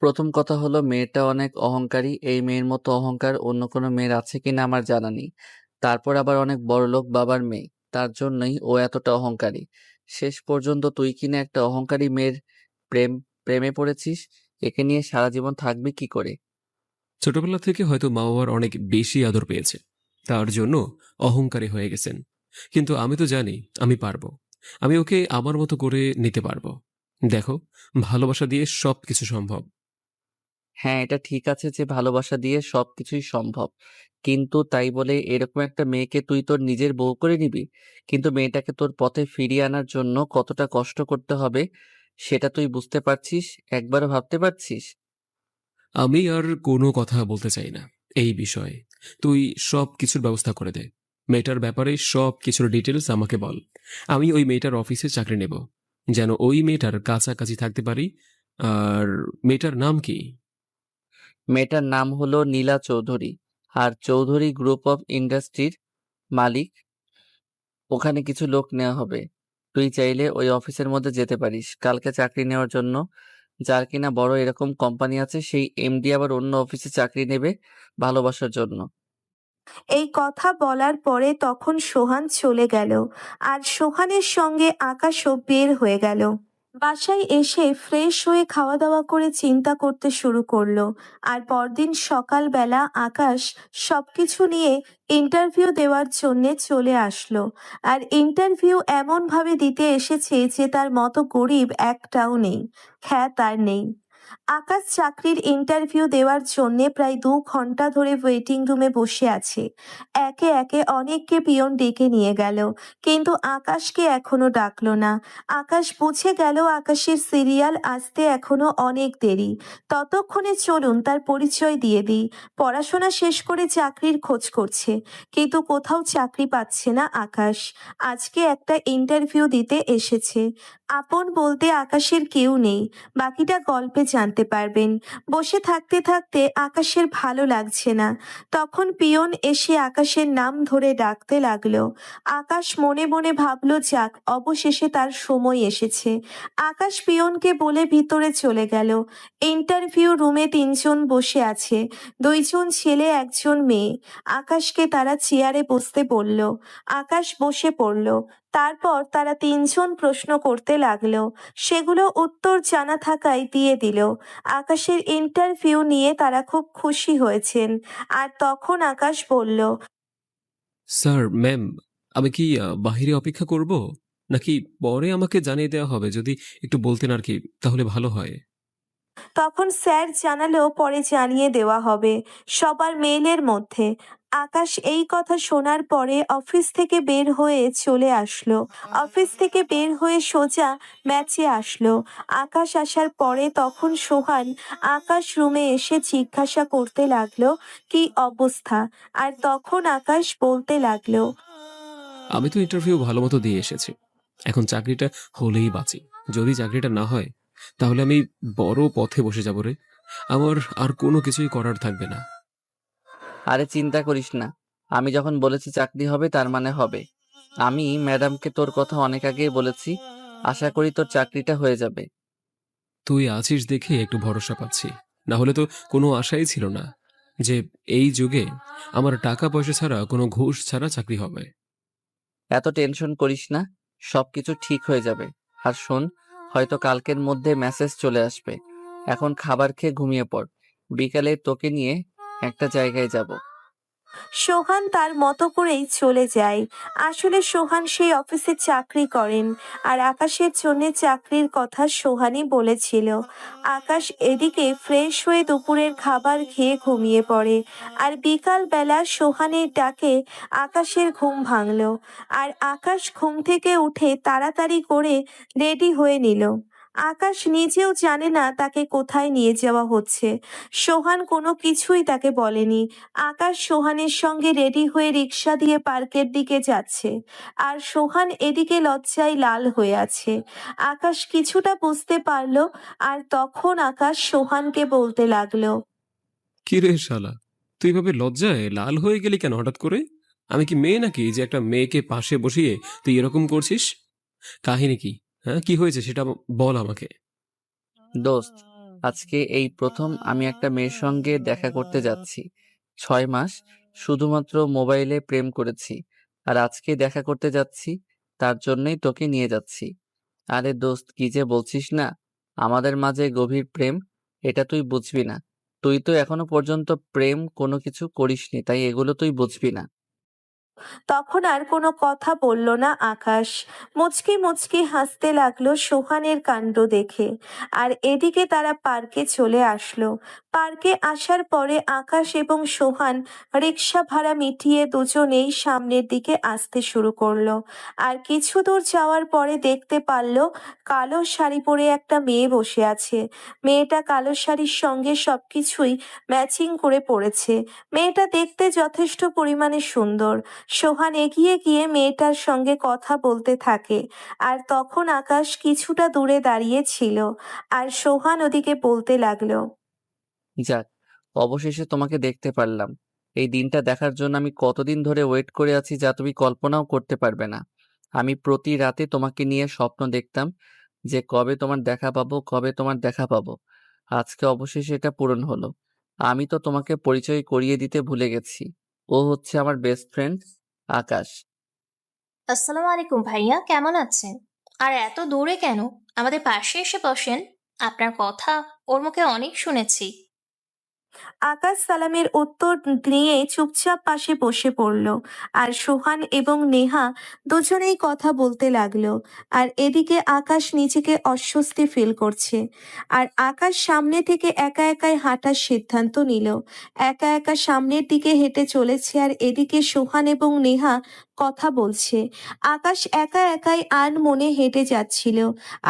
প্রথম কথা হলো মেয়েটা অনেক অহংকারী। এই মেয়ের মতো অহংকার অন্য কোনো মেয়ের আছে কিনা আমার জানা নেই। তারপর আবার অনেক বড়লোক বাবার মেয়ে। তার জন্যই ও এতটা অহংকারী। শেষ পর্যন্ত তুই কিনা একটা অহংকারী মেয়ের প্রেম প্রেমে পড়েছিস। একে নিয়ে সারা জীবন থাকবি কি করে? ছোটবেলা থেকে হয়তো মা বাবার অনেক বেশি আদর পেয়েছে, তার জন্য অহংকারী হয়ে গেছেন। কিন্তু আমি তো জানি আমি পারবো। আমি ওকে আমার মতো করে নিতে পারবো। দেখো, ভালোবাসা দিয়ে সবকিছু সম্ভব। হ্যাঁ, এটা ঠিক আছে যে ভালোবাসা দিয়ে সবকিছুই সম্ভব। কিন্তু তাই বলে এরকম একটা মেয়েকে তুই তোর নিজের বউ করে নিবি? কিন্তু মেয়েটাকে তোর পথে ফিরিয়ে আনার জন্য কতটা কষ্ট করতে হবে সেটা তুই বুঝতে পারছিস? একবারও ভাবতে পারছিস? আমি আর কোনো কথা বলতে চাই না এই বিষয়ে। তুই সব কিছুর ব্যবস্থা করে দে। মেয়েটার ব্যাপারে সব কিছুর ডিটেলস আমাকে বল। আমি ওই মেয়েটার অফিসে চাকরি নেব, যেন ওই মেয়েটার কাছাকাছি থাকতে পারি। আর মেয়েটার নাম কি? মেয়েটার নাম হলো নীলা চৌধুরী। আর চৌধুরী গ্রুপ অফ ইন্ডাস্ট্রির মালিক। ওখানে কিছু লোক নেওয়া হবে। তুই চাইলে ওই অফিসের মধ্যে যেতে পারিস কালকে চাকরি নেওয়ার জন্য। যার কিনা বড় এরকম কোম্পানি আছে সেই এমডি আবার অন্য অফিসে চাকরি নেবে ভালোবাসার জন্য। এই কথা বলার পরে তখন সোহান চলে গেল, আর সোহানের সঙ্গে আকাশও বের হয়ে গেল। বাসায় এসে ফ্রেশ হয়ে খাওয়া দাওয়া করে চিন্তা করতে শুরু করলো। আর পরদিন সকালবেলা আকাশ সবকিছু নিয়ে ইন্টারভিউ দেওয়ার জন্যে চলে আসলো। আর ইন্টারভিউ এমন ভাবে দিতে এসেছে যে তার মতো গরিব একটাও নেই, খ্যাত আর নেই। আকাশ চাকরির ইন্টারভিউ দেওয়ার জন্যে প্রায় 2 ঘন্টা ধরে ওয়েটিং রুমে বসে আছে। একে একে অনেককে পিয়ন ডেকে নিয়ে গেল, কিন্তু আকাশকে এখনো ডাকলো না। আকাশ বুঝে গেল আকাশের সিরিয়াল আসতে এখনো অনেক দেরি। ততক্ষণে চলুন তার পরিচয় দিয়ে দিই। পড়াশোনা শেষ করে চাকরির খোঁজ করছে, কিন্তু কোথাও চাকরি পাচ্ছে না আকাশ। আজকে একটা ইন্টারভিউ দিতে এসেছে। আপন বলতে আকাশের কেউ নেই। বাকিটা গল্পে জানতে পারবেন। বসে থাকতে থাকতে আকাশের ভালো লাগছে না। তখন পিয়ন এসে আকাশের নাম ধরে ডাকতে লাগলো। আকাশ মনে মনে ভাবলো, যাক অবশেষে তার সময় এসেছে। আকাশ পিয়নকে বলে ভিতরে চলে গেল। ইন্টারভিউ রুমে 3 জন বসে আছে, 2 জন ছেলে 1 জন মেয়ে। আকাশকে তারা চেয়ারে বসতে বলল। আকাশ বসে পড়ল। তারপর তারা 3 জন প্রশ্ন করতে লাগলো। সেগুলো উত্তর জানা থাকায় দিয়ে দিল। আকাশের ইন্টারভিউ নিয়ে তারা খুব খুশি হয়েছেন। আর তখন আকাশ বলল, স্যার, ম্যাম, আমি কি বাহিরে অপেক্ষা করব, নাকি পরে আমাকে জানিয়ে দেওয়া হবে? যদি একটু বলতেন আর কি, তাহলে ভালো হয়। তখন স্যার জানালো পরে জানিয়ে দেওয়া হবে সবার মেইলের মধ্যে। আকাশ এই কথা শোনার পরে অফিস থেকে বের হয়ে চলে আসলো। অফিস থেকে বের হয়ে সোজা ম্যাচে আসলো। আকাশ আসার পরে তখন সোহান আকাশ রুমে এসে জিজ্ঞাসা করতে লাগলো কি অবস্থা। আর তখন আকাশ বলতে লাগলো, আমি তো ইন্টারভিউ ভালো মতো দিয়ে এসেছি। এখন চাকরিটা হলেই বাঁচি। যদি চাকরিটা না হয়, তাহলে আমি বড় পথে বসে যাব রে। আমার আর কোনো কিছুই করার থাকবে না। আরে চিন্তা করিস না। আমি যখন বলেছি চাকরি হবে তার মানে হবে। আমি ম্যাডামকে তোর কথা অনেক আগেই বলেছি। আশা করি তোর চাকরিটা হয়ে যাবে। তুই আছিস দেখে একটু ভরসা পাচ্ছি। না হলে তো কোনো আশাই ছিল না যে এই যুগে আমার টাকা পয়সা ছাড়া, কোনো ঘুষ ছাড়া চাকরি হবে। এত টেনশন করিস না, সবকিছু ঠিক হয়ে যাবে। আর শোন, হয়তো কালকের মধ্যে মেসেজ চলে আসবে। এখন খাবার খেয়ে ঘুমিয়ে পড়। বিকালে তোকে নিয়ে একটা জায়গায় যাব। সোহান তার মতো করেই চলে যায়। আসলে সোহান সেই অফিসে চাকরি করেন, আর আকাশের জন্য চাকরির কথা সোহানই বলেছিল। আকাশ এদিকে ফ্রেশ হয়ে দুপুরের খাবার খেয়ে ঘুমিয়ে পড়ে। আর বিকাল বেলা সোহানের ডাকে আকাশের ঘুম ভাঙলো। আর আকাশ ঘুম থেকে উঠে তাড়াতাড়ি করে রেডি হয়ে নিল। আকাশ নিজেও জানে না তাকে কোথায় নিয়ে যাওয়া হচ্ছে। সোহান কোনো কিছুই তাকে বলেনি। আকাশ সোহানের সঙ্গে রেডি হয়ে রিক্সা দিয়ে পার্কের দিকে যাচ্ছে, আর সোহান এদিকে লজ্জায় লাল হয়ে আছে। আকাশ কিছুটা বুঝতে পারলো, আর তখন আকাশ সোহানকে বলতে লাগলো, কি রে শালা, তুই ভাবে লজ্জায় লাল হয়ে গেলি কেন হঠাৎ করে? আমি কি মেয়ে নাকি যে একটা মেয়েকে পাশে বসিয়ে তুই এরকম করছিস? কাহিনী কি? হ্যাঁ, কি হয়েছে সেটা বল আমাকে। দোস্ত, আজকে এই প্রথম আমি একটা মেয়ের সঙ্গে দেখা করতে যাচ্ছি। 6 মাস শুধুমাত্র মোবাইলে প্রেম করেছি, আর আজকে দেখা করতে যাচ্ছি, তার জন্যই তোকে নিয়ে যাচ্ছি। আরে দোস্ত, কি যে বলছিস না, আমাদের মাঝে গভীর প্রেম, এটা তুই বুঝবি না। তুই তো এখনো পর্যন্ত প্রেম কোনো কিছু করিসনি, তাই এগুলো তুই বুঝবি না। তখন আর কোনো কথা বলল না আকাশ। মুচকি মুচকি হাসতে লাগলো সোহানের কাণ্ড দেখে। আর এদিকে তারা পার্কে চলে আসলো। পার্কে আসার পরে আকাশ এবং সোহান রিক্সা ভাড়া মিটিয়ে দুজনেই সামনের দিকে আসতে শুরু করলো। আর কিছু দূর যাওয়ার পরে দেখতে পারলো কালো শাড়ি পরে একটা মেয়ে বসে আছে। মেয়েটা কালো শাড়ির সঙ্গে সবকিছুই ম্যাচিং করে পড়েছে। মেয়েটা দেখতে যথেষ্ট পরিমাণে সুন্দর। সোহান এগিয়ে গিয়ে মেয়েটার সঙ্গে কথা বলতে থাকে। আর তখন আকাশ কিছুটা দূরে দাঁড়িয়ে ছিল। আর সোহান ওদিকে বলতে লাগলো। যাক, অবশেষে তোমাকে দেখতে পারলাম। এই দিনটা দেখার জন্য আমি কতদিন ধরে ওয়েট করে আছি, যা তুমি কল্পনাও করতে পারবে না। আমি প্রতি রাতে তোমাকে নিয়ে স্বপ্ন দেখতাম যে কবে তোমার দেখা পাবো, কবে তোমার দেখা পাবো। আজকে অবশেষে এটা পূরণ হলো। আমি তো তোমাকে পরিচয় করিয়ে দিতে ভুলে গেছি। ও হচ্ছে আমার বেস্ট ফ্রেন্ড আকাশ। আসসালামু আলাইকুম ভাইয়া, কেমন আছেন? আর এত দূরে কেন? আমাদের পাশে এসে বসেন। আপনার কথা ওর মুখে অনেক শুনেছি। আকাশ সালামের উত্তর নিয়ে চুপচাপ পাশে বসে পড়ল। আর সোহান এবং নেহা দুজনেই কথা বলতে লাগলো। আর এদিকে আকাশ নিজেকে অস্বস্তি ফিল করছে। আর আকাশ সামনে থেকে একা একাই হাঁটার সিদ্ধান্ত নিল। একা একা সামনের দিকে হেঁটে চলেছে, আর এদিকে সোহান এবং নেহা কথা বলছে। আকাশ একা একাই আনমনে হেঁটে যাচ্ছিল।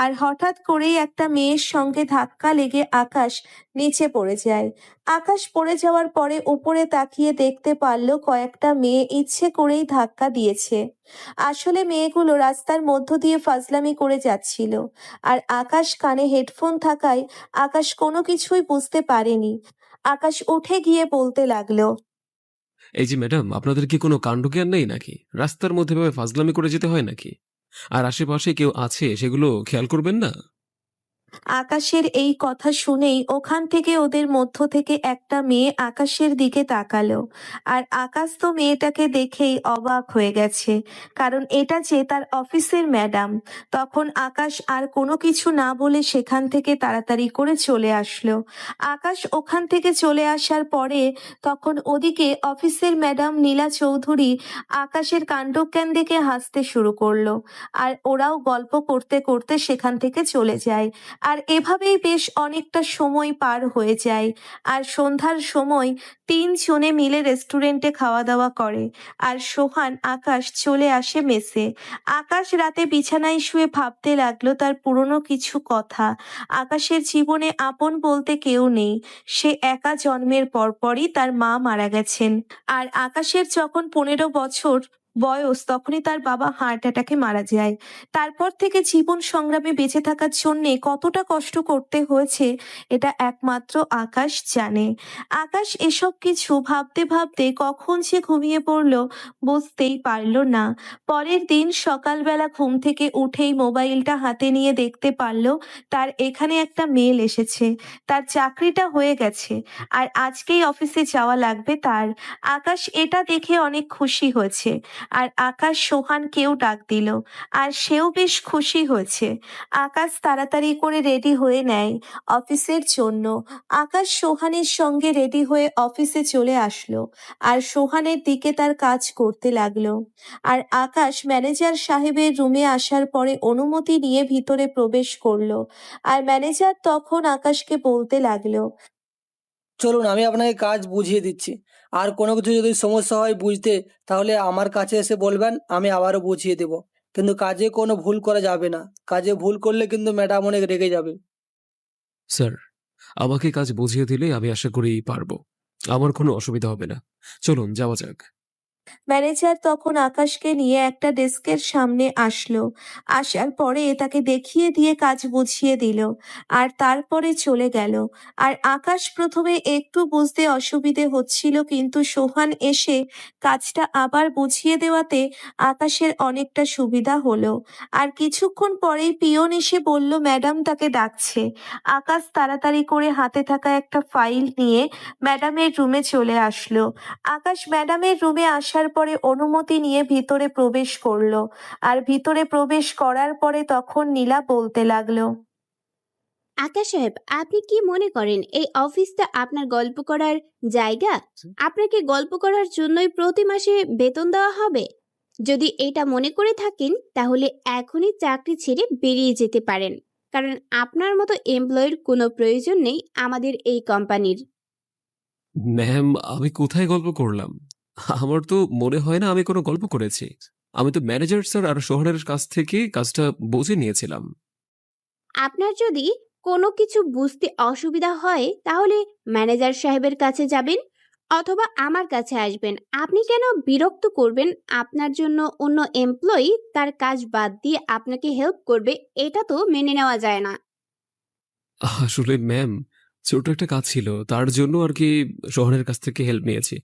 আর হঠাৎ করেই একটা মেয়ের সঙ্গে ধাক্কা লেগে আকাশ নিচে পড়ে যায়। আকাশ পড়ে যাওয়ার পরে উপরে তাকিয়ে দেখতে পারল কয়েকটা মেয়ে ইচ্ছে করেই ধাক্কা দিয়েছে। আসলে মেয়েগুলো রাস্তার মধ্য দিয়ে ফাজলামি করে যাচ্ছিল। আর আকাশ কানে হেডফোন থাকায় আকাশ কোনো কিছুই বুঝতে পারেনি। আকাশ উঠে গিয়ে বলতে লাগলো। এই যে ম্যাডাম, আপনাদের কি কোনো কাণ্ডজ্ঞান নেই নাকি? রাস্তার মধ্যে ভাবে ফাজলামি করে যেতে হয় নাকি? আর আশেপাশে কেউ আছে সেগুলো খেয়াল করবেন না? আকাশের এই কথা শুনেই ওখান থেকে ওদের মধ্য থেকে একটা মেয়ে আকাশের দিকে তাকালো। আর আকাশ তো মেয়েটাকে দেখেই অবাক হয়ে গেছে, কারণ এটা যে তার অফিসের ম্যাডাম। তখন আকাশ আর কোনো কিছু না বলে সেখান থেকে তাড়াতাড়ি করে চলে আসলো। আকাশ ওখান থেকে চলে আসার পরে তখন ওদিকে অফিসের ম্যাডাম নীলা চৌধুরী আকাশের কাণ্ডজ্ঞান দেখে হাসতে শুরু করলো। আর ওরাও গল্প করতে করতে সেখান থেকে চলে যায়। আর এভাবেই বেশ অনেকটা সময় পার হয়ে যায়। আর সন্ধ্যার সময় তিনজনে মিলে রেস্টুরেন্টে খাওয়া দাওয়া করে। আর সোহান আকাশ চলে আসে মেসে। আকাশ রাতে বিছানায় শুয়ে ভাবতে লাগলো তার পুরনো কিছু কথা। আকাশের জীবনে আপন বলতে কেউ নেই। সে একা জন্মের পরপরই তার মা মারা গেছেন। আর আকাশের যখন 15 বছর বয়স, তখনই তার বাবা হার্ট অ্যাটাকে মারা যায়। তারপর থেকে জীবন সংগ্রামে বেঁচে থাকার জন্যে কতটা কষ্ট করতে হয়েছে এটা একমাত্র আকাশ জানে। আকাশ এসব কিছু ভাবতে ভাবতে কখন সে ঘুমিয়ে পড়ল বুঝতেই পারল না। পরের দিন সকালবেলা ঘুম থেকে উঠেই মোবাইলটা হাতে নিয়ে দেখতে পারল তার এখানে একটা মেল এসেছে। তার চাকরিটা হয়ে গেছে, আর আজকেই অফিসে যাওয়া লাগবে তার। আকাশ এটা দেখে অনেক খুশি হয়েছে। আর আকাশ সোহানকেও ডাক দিল। আর সেও বেশ খুশি হয়েছে। আকাশ তাড়াতাড়ি করে রেডি হয়ে নেয় অফিসের জন্য। আকাশ সোহানের সঙ্গে রেডি হয়ে অফিসে চলে আসলো। আর সোহানের দিকে তার কাজ করতে লাগলো। আর আকাশ ম্যানেজার সাহেবের রুমে আসার পরে অনুমতি নিয়ে ভিতরে প্রবেশ করলো। আর ম্যানেজার তখন আকাশকে বলতে লাগলো। চলুন, আমি আপনাকে কাজ বুঝিয়ে দিচ্ছি। আর কোনো কিছু যদি সমস্যা হয় বুঝতে, তাহলে আমার কাছে এসে বলবেন, আমি আবারও বুঝিয়ে দেব। কিন্তু কাজে কোনো ভুল করা যাবে না। কাজে ভুল করলে কিন্তু ম্যাডাম অনেক রেগে যাবে। স্যার, আমাকে কাজ বুঝিয়ে দিলে আমি আশা করি পারবো। আমার কোনো অসুবিধা হবে না। চলুন যাওয়া যাক। ম্যানেজার তখন আকাশকে নিয়ে একটা ডেস্কের সামনে আসলো। আসার পরে তাকে দেখিয়ে দিয়ে কাজ বুঝিয়ে দিল আর তারপরে চলে গেল। আর আকাশ প্রথমে একটু বুঝতে অসুবিধে হচ্ছিল, কিন্তু সোহান এসে কাজটা আবার বুঝিয়ে দেওয়াতে আকাশের অনেকটা সুবিধা হলো। আর কিছুক্ষণ পরেই পিয়ন এসে বলল ম্যাডাম তাকে ডাকছে। আকাশ তাড়াতাড়ি করে হাতে থাকা একটা ফাইল নিয়ে ম্যাডামের রুমে চলে আসলো। আকাশ ম্যাডামের রুমে আসার পরে অনুমতি নিয়ে ভিতরে প্রবেশ করলো। আর ভিতরে প্রবেশ করার পরে তখন নীলা বলতে লাগলো। আকাশ সাহেব, আপনি কি মনে করেন এই অফিসটা আপনার গল্প করার জায়গা? আপনাকে গল্প করার জন্যই প্রতি মাসে বেতন দেওয়া হবে? যদি এটা মনে করে থাকেন তাহলে এখনই চাকরি ছেড়ে বেরিয়ে যেতে পারেন, কারণ আপনার মতো এমপ্লয়ের কোনো প্রয়োজন নেই আমাদের এই কোম্পানির। ম্যাম, আমি কোথায় গল্প করলাম? আমার তো মনে হয় না আমি কোনো গল্প করেছি। আমি তো ম্যানেজার স্যার আর শহরের কাছ থেকে কাজটা বুঝে নিয়েছিলাম। আপনার যদি কোনো কিছু বুঝতে অসুবিধা হয় তাহলে ম্যানেজার সাহেবের কাছে যাবেন অথবা আমার কাছে আসবেন। আপনি কেন বিরক্ত করবেন? আপনার জন্য অন্য এমপ্লয়ি তার কাজ বাদ দিয়ে আপনাকে হেল্প করবে, এটা তো মেনে নেওয়া যায় না। আসলে ম্যাম, ছোট একটা কাজ ছিল, তার জন্য আর কি শহরের কাছ থেকে হেল্প নিয়েছি।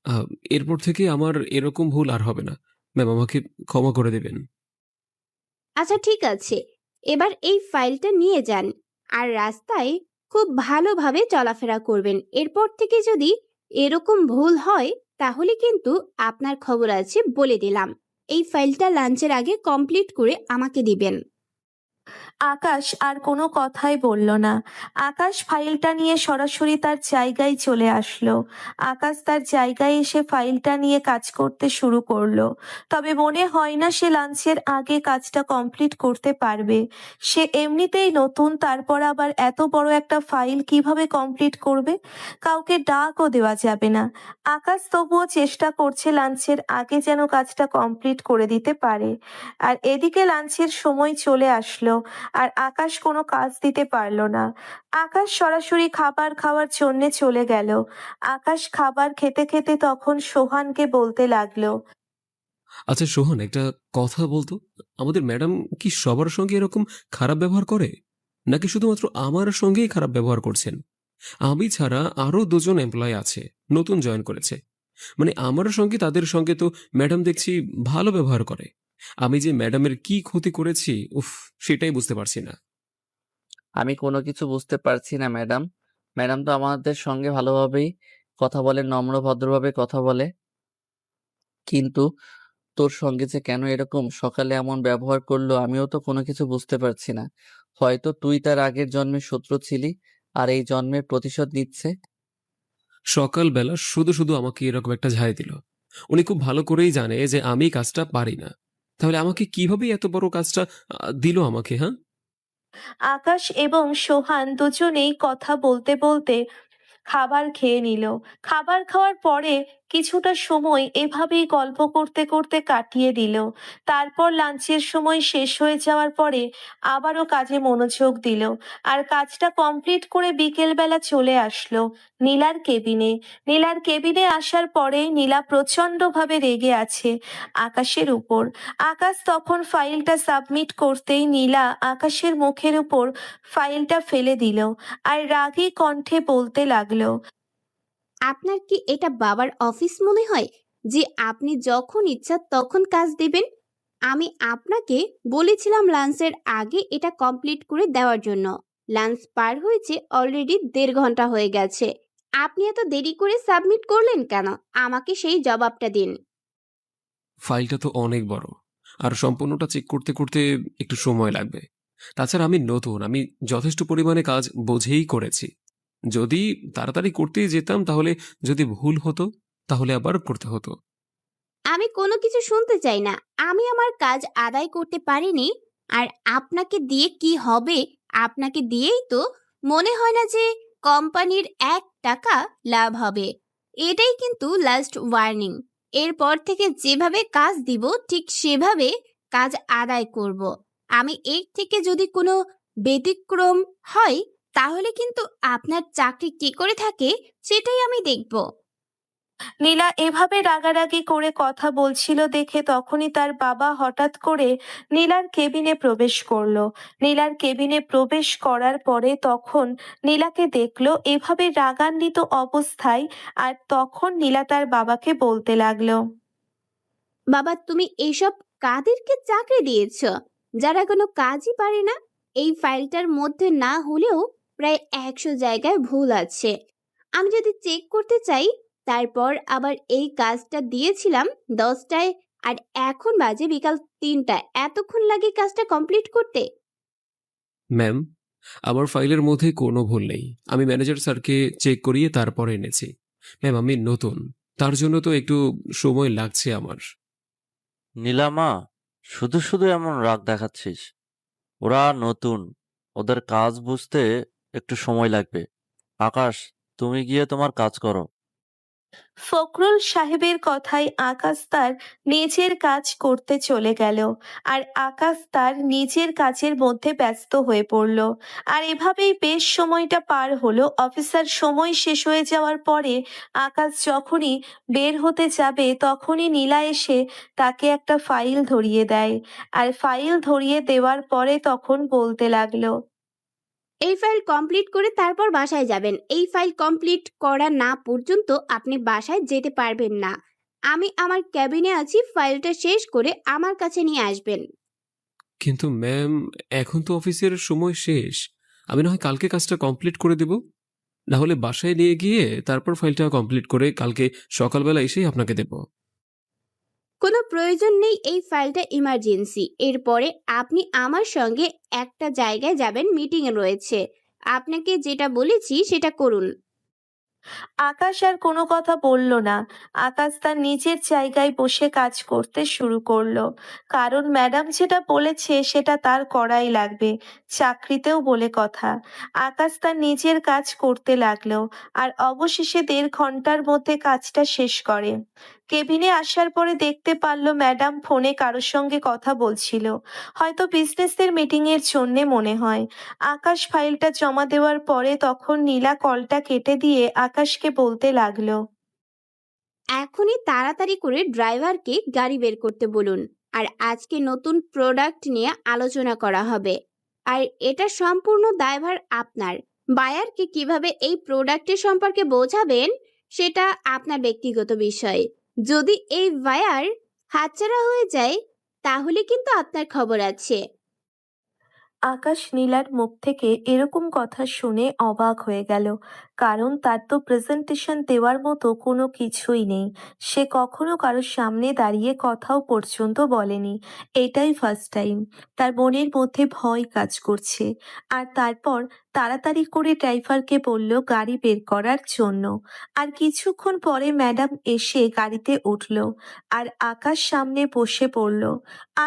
আহ, এরপর থেকে আমার এরকম ভুল আর হবে না। ম্যাম, আমাকে ক্ষমা করে দেবেন। আচ্ছা ঠিক আছে, এবার এই ফাইলটা নিয়ে যান আর রাস্তায় খুব ভালোভাবে চলাফেরা করবেন। এরপর থেকে যদি এরকম ভুল হয় তাহলে কিন্তু আপনার খবর আছে বলে দিলাম। এই ফাইলটা লাঞ্চের আগে কমপ্লিট করে আমাকে দিবেন। আকাশ আর কোনো কথাই বলল না। আকাশ ফাইলটা নিয়ে সরাসরি তার জায়গায় চলে আসলো। আকাশ তার জায়গায় এসে ফাইলটা নিয়ে কাজ করতে শুরু করলো। তবে মনে হয় না সে লাঞ্চের আগে কাজটা কমপ্লিট করতে পারবে। সে এমনিতেই নতুন, তারপর আবার এত বড় একটা ফাইল কিভাবে কমপ্লিট করবে? কাউকে ডাকও দেওয়া যাবে না। আকাশ তবুও চেষ্টা করছে লাঞ্চের আগে যেন কাজটা কমপ্লিট করে দিতে পারে। আর এদিকে লাঞ্চের সময় চলে আসলো আর আকাশ কোনো কাজ দিতে পারল না। আকাশ সরাসরি খাবার খাওয়ার জন্যে চলে গেল। আকাশ খাবার খেতে খেতে তখন সোহানকে বলতে লাগলো। আচ্ছা সোহান, একটা কথা বলতো, আমাদের ম্যাডাম কি সবার সঙ্গে এরকম খারাপ ব্যবহার করে, নাকি শুধুমাত্র আমার সঙ্গেই খারাপ ব্যবহার করছেন? আমি ছাড়া আরো দুজন এমপ্লয় আছে, নতুন জয়েন করেছে। মানে আমার সঙ্গে তাদের সঙ্গে তো ম্যাডাম দেখছি ভালো ব্যবহার করে। আমি যে ম্যাডামের কি ক্ষতি করেছি, উফ, সেটাই বুঝতে পারছি না। আমি কোনো কিছু বুঝতে পারছি না ম্যাডাম। ম্যাডাম তো আমাদের সঙ্গে ভালোভাবেই কথা বলে, নম্র ভদ্রভাবে কথা বলে, কিন্তু তোর সঙ্গে যে কেন এরকম সকালে এমন ব্যবহার করলো আমিও তো কোনো কিছু বুঝতে পারছি না। হয়তো তুই তার আগের জন্মের শত্রু ছিলি আর এই জন্মের প্রতিশোধ নিচ্ছে। সকালবেলা শুধু শুধু আমাকে এরকম একটা ঝাড়ি দিল। উনি খুব ভালো করেই জানে যে আমি কাজটা পারি না, তাহলে আমাকে কিভাবে এত বড় কাজটা দিল আমাকে? হ্যাঁ, আকাশ এবং সোহান দুজনেই কথা বলতে বলতে খাবার খেয়ে নিল। খাবার খাওয়ার পরে কিছুটা সময় এভাবেই গল্প করতে করতে কাটিয়ে দিল। তারপর লাঞ্চের সময় শেষ হয়ে যাওয়ার পরে আবারও কাজে মনোযোগ দিল। আর কাজটা কমপ্লিট করে বিকেলবেলা চলে আসলো নীলার কেবিনে। নীলার কেবিনে আসার পরে নীলা প্রচণ্ডভাবে রেগে আছে আকাশের উপর। আকাশ তখন ফাইলটা সাবমিট করতেই নীলা আকাশের মুখের উপর ফাইলটা ফেলে দিল আর রাগী কণ্ঠে বলতে লাগলো। আপনার কি এটা বাবার অফিস মনে হয় যে আপনি যখন ইচ্ছা তখন কাজ দেবেন? আমি আপনাকে বলেছিলাম লাঞ্চের আগে এটা কমপ্লিট করে দেওয়ার জন্য। লাঞ্চ পার হয়েছে অলরেডি 1.5 ঘন্টা হয়ে গেছে। আপনি এত দেরি করে সাবমিট করলেন কেন? আমাকে সেই জবাবটা দিন। ফাইলটা তো অনেক বড়, আর সম্পূর্ণটা চেক করতে করতে একটু সময় লাগবে। তাছাড়া আমি নতুন, আমি যথেষ্ট পরিমাণে কাজ বুঝেই করেছি। যদি তাড়াতাড়ি করতেই যেতাম তাহলে যদি ভুল হতো তাহলে আবার করতে হতো। আমি কোনো কিছু শুনতে চাই না। আমি আমার কাজ আদায় করতে পারিনি আর আপনাকে দিয়ে কি হবে? আপনাকে দিয়েই তো মনে হয় না যে কোম্পানির 1 টাকা লাভ হবে। এটাই কিন্তু লাস্ট ওয়ার্নিং। এরপর থেকে যেভাবে কাজ দিব ঠিক সেভাবে কাজ আদায় করব। আমি এর থেকে যদি কোনো ব্যতিক্রম হয় তাহলে কিন্তু আপনার চাকরি কি করে থাকে সেটাই আমি দেখব। নীলা এভাবে রাগারাগি করে কথা বলছিল দেখে তখনই তার বাবা হঠাৎ করে নীলার কেবিনে প্রবেশ করলো। নীলার কেবিনে প্রবেশ করার পরে তখন নীলাকে দেখলো এভাবে রাগান্বিত অবস্থায়, আর তখন নীলা তার বাবাকে বলতে লাগলো। বাবা, তুমি এইসব কাদেরকে চাকরি দিয়েছ যারা কোনো কাজই পারে না? এই ফাইলটার মধ্যে না হলেও প্রায় 100 জায়গায় ভুল আছে। আমি যদি চেক করতে চাই, তারপর আবার এই কাজটা দিয়েছিলাম 10টায়, আর এখন বাজে বিকাল 3টা। এতক্ষণ লাগে কাজটা কমপ্লিট করতে? ম্যাম, আমার ফাইলের মধ্যে কোনো ভুল নেই। আমি ম্যানেজার স্যারকে চেক করিয়ে তারপরে এনেছি। ম্যাম, আমি নতুন, তার জন্য তো একটু সময় লাগছে আমার। নীলামা, শুধু শুধু এমন রাগ দেখাচ্ছিস? ওরা নতুন, ওদের কাজ বুঝতে একটু সময় লাগবে। আকাশ, তুমি গিয়ে তোমার কাজ করো। ফখরুল সাহেবের কথায় আকাশ তার নিজের কাজ করতে চলে গেল, আর আকাশ তার নিজের কাজের মধ্যে ব্যস্ত হয়ে পড়ল। আর এভাবেই বেশ সময়টা পার হলো। অফিসার সময় শেষ হয়ে যাওয়ার পরে আকাশ যখনই বের হতে যাবে তখনই নীলা এসে তাকে একটা ফাইল ধরিয়ে দেয়। আর ফাইল ধরিয়ে দেওয়ার পরে তখন বলতে লাগলো। এই ফাইল কমপ্লিট করে তারপর বাসায় যাবেন। এই ফাইল কমপ্লিট করা না পর্যন্ত আপনি বাসায় যেতে পারবেন না। আমি আমার ক্যাবিনে আছি, ফাইলটা শেষ করে আমার কাছে নিয়ে আসবেন। কিন্তু ম্যাম, এখন তো অফিসের সময় শেষ। আমি না হয় কালকে কাজটা কমপ্লিট করে দেব। না হলে বাসায় নিয়ে গিয়ে তারপর ফাইলটা কমপ্লিট করে কালকে সকালবেলা এসেই আপনাকে দেব। কোনো প্রয়োজন নেই, এই ফাইলটা ইমার্জেন্সি। এরপরে আপনি আমার সঙ্গে একটা জায়গায় যাবেন, মিটিংয়ে রয়েছে। আপনাকে যেটা বলেছি সেটা করুন। আকাশ আর কোনো কথা বলল না। আকাশ তার নিজের জায়গায় বসে কাজ করতে শুরু করলো, কারণ ম্যাডাম যেটা বলেছে সেটা তার করাই লাগবে, চাকরিতেও বলে কথা। আকাশ তার নিজের কাজ করতে লাগলো, আর অবশেষে 1.5 ঘন্টার মধ্যে কাজটা শেষ করে। কেবিনে আসার পরে দেখতে পারলো ম্যাডাম ফোনে কারোর সঙ্গে কথা বলছিল, হয়তো বিজনেসের মিটিং এর জন্যে মনে হয়। আকাশ ফাইলটা জমা দেওয়ার পরে তখন নীলা কলটা কেটে দিয়ে আকাশকে বলতে লাগলো। এখনই তাড়াতাড়ি করে ড্রাইভারকে গাড়ি বের করতে বলুন। আর আজকে নতুন প্রোডাক্ট নিয়ে আলোচনা করা হবে, আর এটা সম্পূর্ণ দায়ভার আপনার। বায়ারকে কিভাবে এই প্রোডাক্টের সম্পর্কে বোঝাবেন সেটা আপনার ব্যক্তিগত বিষয়। যদি এই বায়ার হাতছাড়া হয়ে যায়, তাহলে কিন্তু আপনার খবর আছে। আকাশ নীলার মুখ থেকে এরকম কথা শুনে অবাক হয়ে গেল, কারণ তার তো প্রেজেন্টেশন দেওয়ার মতো কোনো কিছুই নেই। সে কখনো কারোর সামনে দাঁড়িয়ে কথাও পর্যন্ত বলেনি, এটাই ফার্স্ট টাইম। তার মনের মধ্যে ভয় কাজ করছে। আর তারপর তাড়াতাড়ি করে ড্রাইভারকে বলল গাড়ি বের করার জন্য। আর কিছুক্ষণ পরে ম্যাডাম এসে গাড়িতে উঠল, আর আকাশ সামনে বসে পড়ল।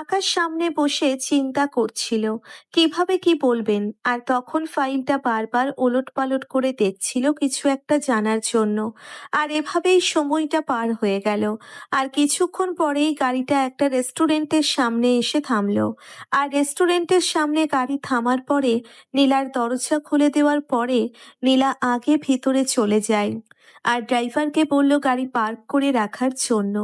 আকাশ সামনে বসে চিন্তা করছিল কিভাবে কি বলবেন, আর তখন ফাইলটা বারবার ওলটপালট করে দেখছিল কিছু একটা জানার জন্য। আর এভাবেই সময়টা পার হয়ে গেল। আর কিছুক্ষণ পরেই গাড়িটা একটা রেস্টুরেন্টের সামনে এসে থামলো। আর রেস্টুরেন্টের সামনে গাড়ি থামার পরে নীলার দরজা খুলে দেওয়ার পরে নীলা আগে ভিতরে চলে যায়, আর ড্রাইভারকে বলল গাড়ি পার্ক করে রাখার জন্য।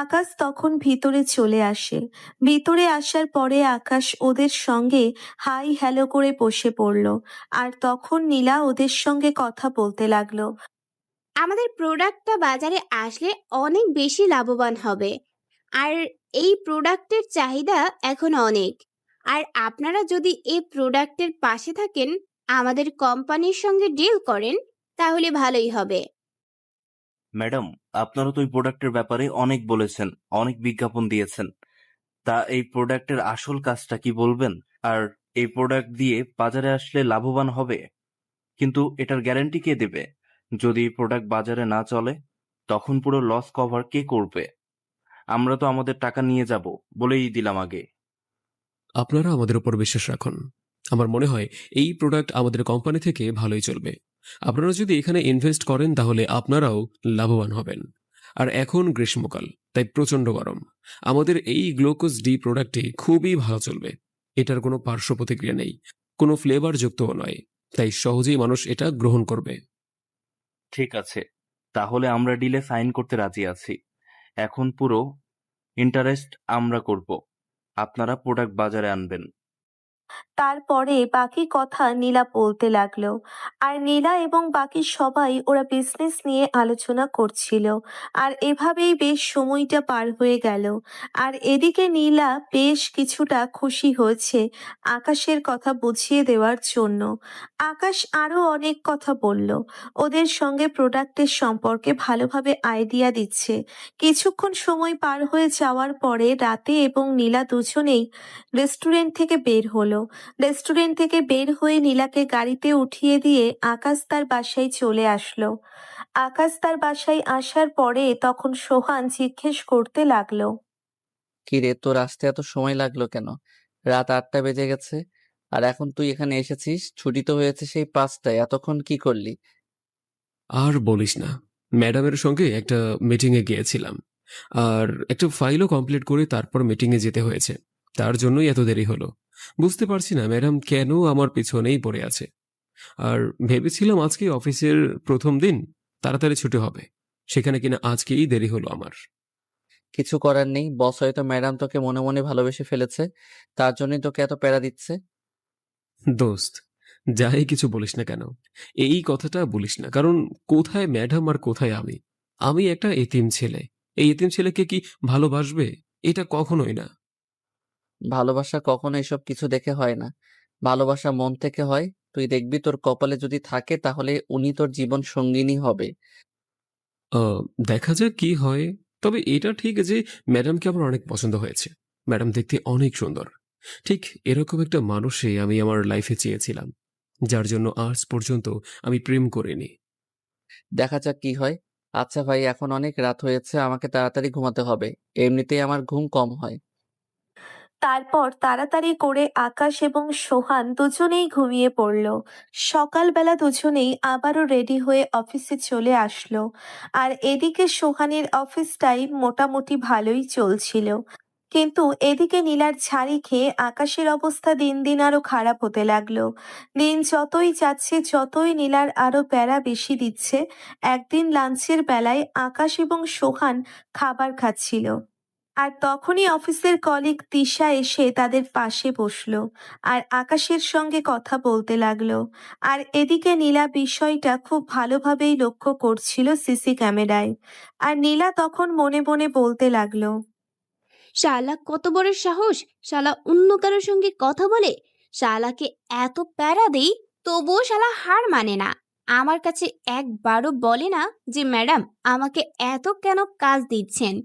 আকাশ তখন ভিতরে চলে আসে। ভিতরে আসার পরে আকাশ ওদের সঙ্গে হাই হ্যালো করে বসে পড়ল, আর তখন নীলা ওদের সঙ্গে কথা বলতে লাগলো। আমাদের প্রোডাক্টটা বাজারে আসলে অনেক বেশি লাভবান হবে, আর এই প্রোডাক্টের চাহিদা এখন অনেক। আর আপনারা যদি এই প্রোডাক্টের পাশে থাকেন, আমাদের কোম্পানির সঙ্গে ডিল করেন, তাহলে ভালোই হবে। ম্যাডাম, আপনারা তো এই প্রোডাক্টের ব্যাপারে অনেক বলেছেন, অনেক বিজ্ঞাপন দিয়েছেন। তা এই প্রোডাক্টের আসল কাজটা কি বলবেন? আর এই প্রোডাক্ট দিয়ে বাজারে আসলে লাভবান হবে, কিন্তু এটার গ্যারান্টি কে দেবে? যদি এই প্রোডাক্ট বাজারে না চলে, তখন পুরো লস কভার কে করবে? আমরা তো আমাদের টাকা নিয়ে যাব বলেই দিলাম আগে। আপনারা আমাদের উপর বিশ্বাস রাখুন। আমার মনে হয় এই প্রোডাক্ট আমাদের কোম্পানি থেকে ভালোই চলবে। আপনারা যদি এখানে ইনভেস্ট করেন তাহলে আপনারাও লাভবান হবেন। আর এখন গ্রীষ্মকাল, তাই প্রচণ্ড গরম। আমাদের এই গ্লুকোজ ডি প্রোডাক্টটি খুবই ভালো চলবে। এটার কোনো পার্শ্ব প্রতিক্রিয়া নেই, কোনো ফ্লেভার যুক্তও নয়, তাই সহজেই মানুষ এটা গ্রহণ করবে। ঠিক আছে, তাহলে আমরা ডিলে সাইন করতে রাজি আছি। এখন পুরো ইন্টারেস্ট আমরা করব। আপনারা প্রোডাক্ট বাজারে আনবেন। তারপরে বাকি কথা নীলা বলতে লাগলো। আর নীলা এবং বাকি সবাই ওরা বিজনেস নিয়ে আলোচনা করছিল। আর এভাবেই বেশ সময়টা পার হয়ে গেল। আর এদিকে নীলা বেশ কিছুটা খুশি হয়েছে আকাশের কথা বুঝিয়ে দেওয়ার জন্য। আকাশ আরো অনেক কথা বলল, ওদের সঙ্গে প্রোডাক্টের সম্পর্কে ভালোভাবে আইডিয়া দিচ্ছে। কিছুক্ষণ সময় পার হয়ে যাওয়ার পরে রাতে এবং নীলা দুজনেই রেস্টুরেন্ট থেকে বের হলো। রেস্টুরেন্ট থেকে বের হয়ে নীলাকে গাড়িতে উঠিয়ে দিয়ে আকাশ তার বাসায় চলে আসলো। আকাশ তার বাসায় আসার পরে তখন সোহান জিজ্ঞেস করতে লাগলো। কি রে, তোর আসতে এত সময় লাগলো কেন? রাত 8টা বেজে গেছে, আর এখন তুই এখানে এসেছিস? ছুটি তো হয়েছে সেই 5টায়। এতক্ষণ কি করলি? আর বলিস না, ম্যাডামের সঙ্গে একটা মিটিংয়ে গিয়েছিলাম, আর একটা ফাইলও কমপ্লিট করে তারপর মিটিংয়ে যেতে হয়েছে। তার জন্যই এত দেরি হলো। বুঝতে পারছি না ম্যাডাম কেন আমার পিছনেই পড়ে আছে। আর ভেবেছিলাম আজকে অফিসের প্রথম দিন, তাড়াতাড়ি ছুটি হবে, সেখানে কিনা আজকেই দেরি হলো আমার। কিছু করার নেই, বস হয়তো ম্যাডাম তোকে মনে মনে ভালোবেসে ফেলেছে, তার জন্যই তোকে এত প্যারা দিচ্ছে। দোস্ত, যাই কিছু বলিস না কেন, এই কথাটা বলিস না, কারণ কোথায় ম্যাডাম আর কোথায় আমি? আমি একটা এতিম ছেলে। এই এতিম ছেলেকে কি ভালোবাসবে? এটা কখনোই না। ভালোবাসা কখনো এসব কিছু দেখে হয় না, ভালোবাসা মন থেকে হয়। তুই দেখবি তোর কপালে যদি থাকে তাহলে উনি তোর জীবন সঙ্গিনী হবে। আহ, দেখা যাক কি হয়। তবে এটা ঠিক যে ম্যাডামকে আমার অনেক পছন্দ হয়েছে। ম্যাডাম দেখতে অনেক সুন্দর। ঠিক এরকম একটা মানুষই আমি আমার লাইফে চেয়েছিলাম, যার জন্য আজ পর্যন্ত আমি প্রেম করিনি। দেখা যাক কি হয়। আচ্ছা ভাই, এখন অনেক রাত হয়েছে, আমাকে তাড়াতাড়ি ঘুমাতে হবে। এমনিতেই আমার ঘুম কম হয়। তারপর তাড়াতাড়ি করে আকাশ এবং সোহান দুজনেই ঘুমিয়ে পড়ল। সকালবেলা দুজনেই আবারও রেডি হয়ে অফিসে চলে আসলো। আর এদিকে সোহানের অফিস টাইম মোটামুটি ভালোই চলছিল। কিন্তু এদিকে নীলার ছাড়ি খেয়ে আকাশের অবস্থা দিন দিন আরো খারাপ হতে লাগলো। দিন যতই যাচ্ছে যতই নীলার আরো প্যারা বেশি দিচ্ছে। একদিন লাঞ্চের বেলায় আকাশ এবং সোহান খাবার খাচ্ছিল। আর তখনই অফিসের কলিগ তিশা এসে তাদের পাশে বসলো আর আকাশের সঙ্গে কথা বলতে লাগলো। আর এদিকে নীলা বিষয়টা খুব ভালোভাবেই লক্ষ্য করছিল সিসি ক্যামেরায়। আর নীলা তখন মনে মনে বলতে লাগলো। শালা কত বড় সাহস! শালা অন্য কারোর সঙ্গে কথা বলে। শালাকে এত প্যারা দেই, তবুও শালা হার মানে না। আমার কাছে একবারও বলে না যে ম্যাডাম আমাকে এত কেন কাজ দিচ্ছেন।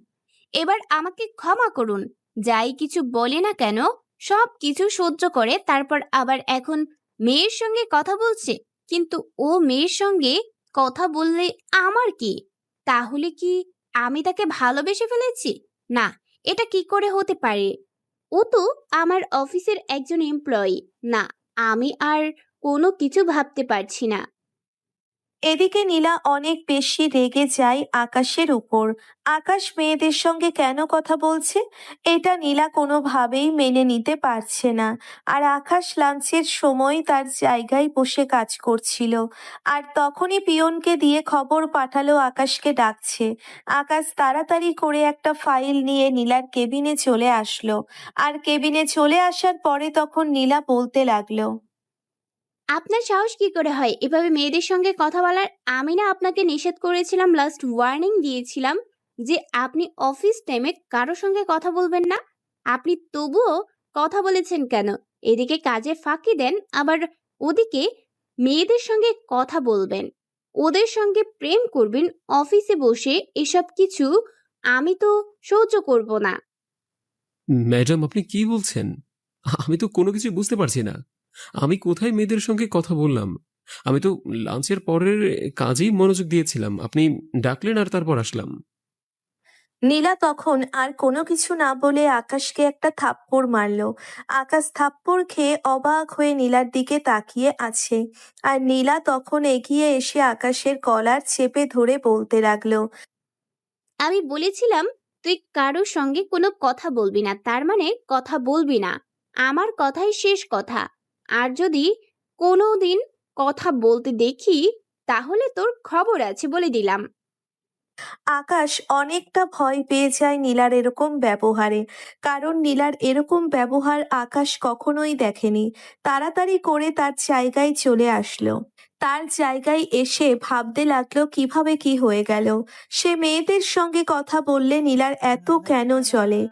এবার আমাকে ক্ষমা করুন। যাই কিছু বলে না কেন, সব কিছু সহ্য করে তারপর আবার এখন মেয়ের সঙ্গে কথা বলছে। কিন্তু ও মেয়ের সঙ্গে কথা বললে আমার কি? তাহলে কি আমি তাকে ভালোবেসে ফেলেছি? না, এটা কি করে হতে পারে? ও তো আমার অফিসের একজন এমপ্লয়ি। না, আমি আর কোনো কিছু ভাবতে পারছি না। এদিকে নীলা অনেক বেশি রেগে যায় আকাশের উপর। আকাশ মেয়েদের সঙ্গে কেন কথা বলছে এটা নীলা কোনোভাবেই মেনে নিতে পারছে না। আর আকাশ লাঞ্চের সময় তার জায়গায় বসে কাজ করছিল। আর তখনই পিয়নকে দিয়ে খবর পাঠালো আকাশকে ডাকছে। আকাশ তাড়াতাড়ি করে একটা ফাইল নিয়ে নীলার কেবিনে চলে আসলো। আর কেবিনে চলে আসার পরে তখন নীলা বলতে লাগলো। আপনার সাহস কি করে হয় এভাবে মেয়েদের সঙ্গে কথা বলার? আমি না আপনাকে নিষেধ করেছিলাম, লাস্ট ওয়ার্নিং দিয়েছিলাম যে আপনি অফিস টাইমে কারো সঙ্গে কথা বলবেন না। আপনি তবুও কথা বলেছেন কেন? এদিকে কাজে ফাঁকি দেন, আবার ওদিকে মেয়েদের সঙ্গে কথা বলবেন, ওদের সঙ্গে প্রেম করবেন অফিসে বসে। এসব কিছু আমি তো সহ্য করব না। ম্যাডাম, আপনি কি বলছেন? আমি তো কোনো কিছু বুঝতে পারছি না। আমি কোথায় মেয়েদের সঙ্গে কথা বললাম? আমি তো লাঞ্চের পরের কাজেই মনোযোগ দিয়েছিলাম। আপনি ডাকলেন আর তারপর আসলাম। নীলা তখন আর কোনো কিছু না বলে আকাশকে একটা থাপ্পড় মারলো। আকাশ থাপ্পড় খেয়ে অবাক হয়ে নীলার দিকে তাকিয়ে আছে। আর নীলা তখন এগিয়ে এসে আকাশের কলার চেপে ধরে বলতে লাগলো। আমি বলেছিলাম তুই কারোর সঙ্গে কোনো কথা বলবি না, তার মানে কথা বলবি না। আমার কথাই শেষ কথা। আর যদি কোনো দিন কথা বলতে দেখি তাহলে তোর খবর আছে বলে দিলাম। আকাশ অনেকটা ভয় পেয়ে যায় নীলার এরকম ব্যবহারে, কারণ নীলার এরকম ব্যবহার আকাশ কখনোই দেখেনি। তাড়াতাড়ি করে তার জায়গায় চলে আসলো। তার জায়গায় এসে ভাবতে লাগলো কিভাবে কি হয়ে গেল। সে মেয়েদের সঙ্গে কথা বললে নীলার এত কেন চলে।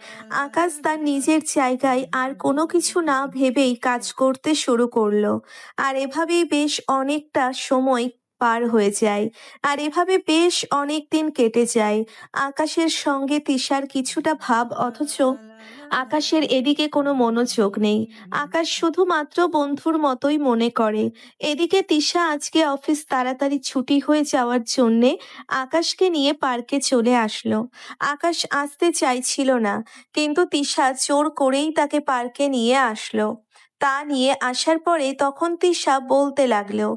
আকাশ তার নিজের জায়গায় আর কোনো কিছু না ভেবেই কাজ করতে শুরু করলো। আর এভাবেই বেশ অনেকটা সময় পার হয়ে যায়। আর এভাবে বেশ অনেকদিন কেটে যায়। আকাশের সঙ্গে তিশার কিছুটা ভাব, অথচ আকাশের এদিকে কোনো মনোযোগ নেই। আকাশ শুধুমাত্র বন্ধুর মতোই মনে করে। এদিকে তিশা আজকে অফিস তাড়াতাড়ি ছুটি হয়ে যাওয়ার জন্যে আকাশকে নিয়ে পার্কে চলে আসলো। আকাশ আসতে চাইছিল না, কিন্তু তিশা জোর করেই তাকে পার্কে নিয়ে আসলো। তা নিয়ে আসার পরে তখন তিশা বলতে লাগলো,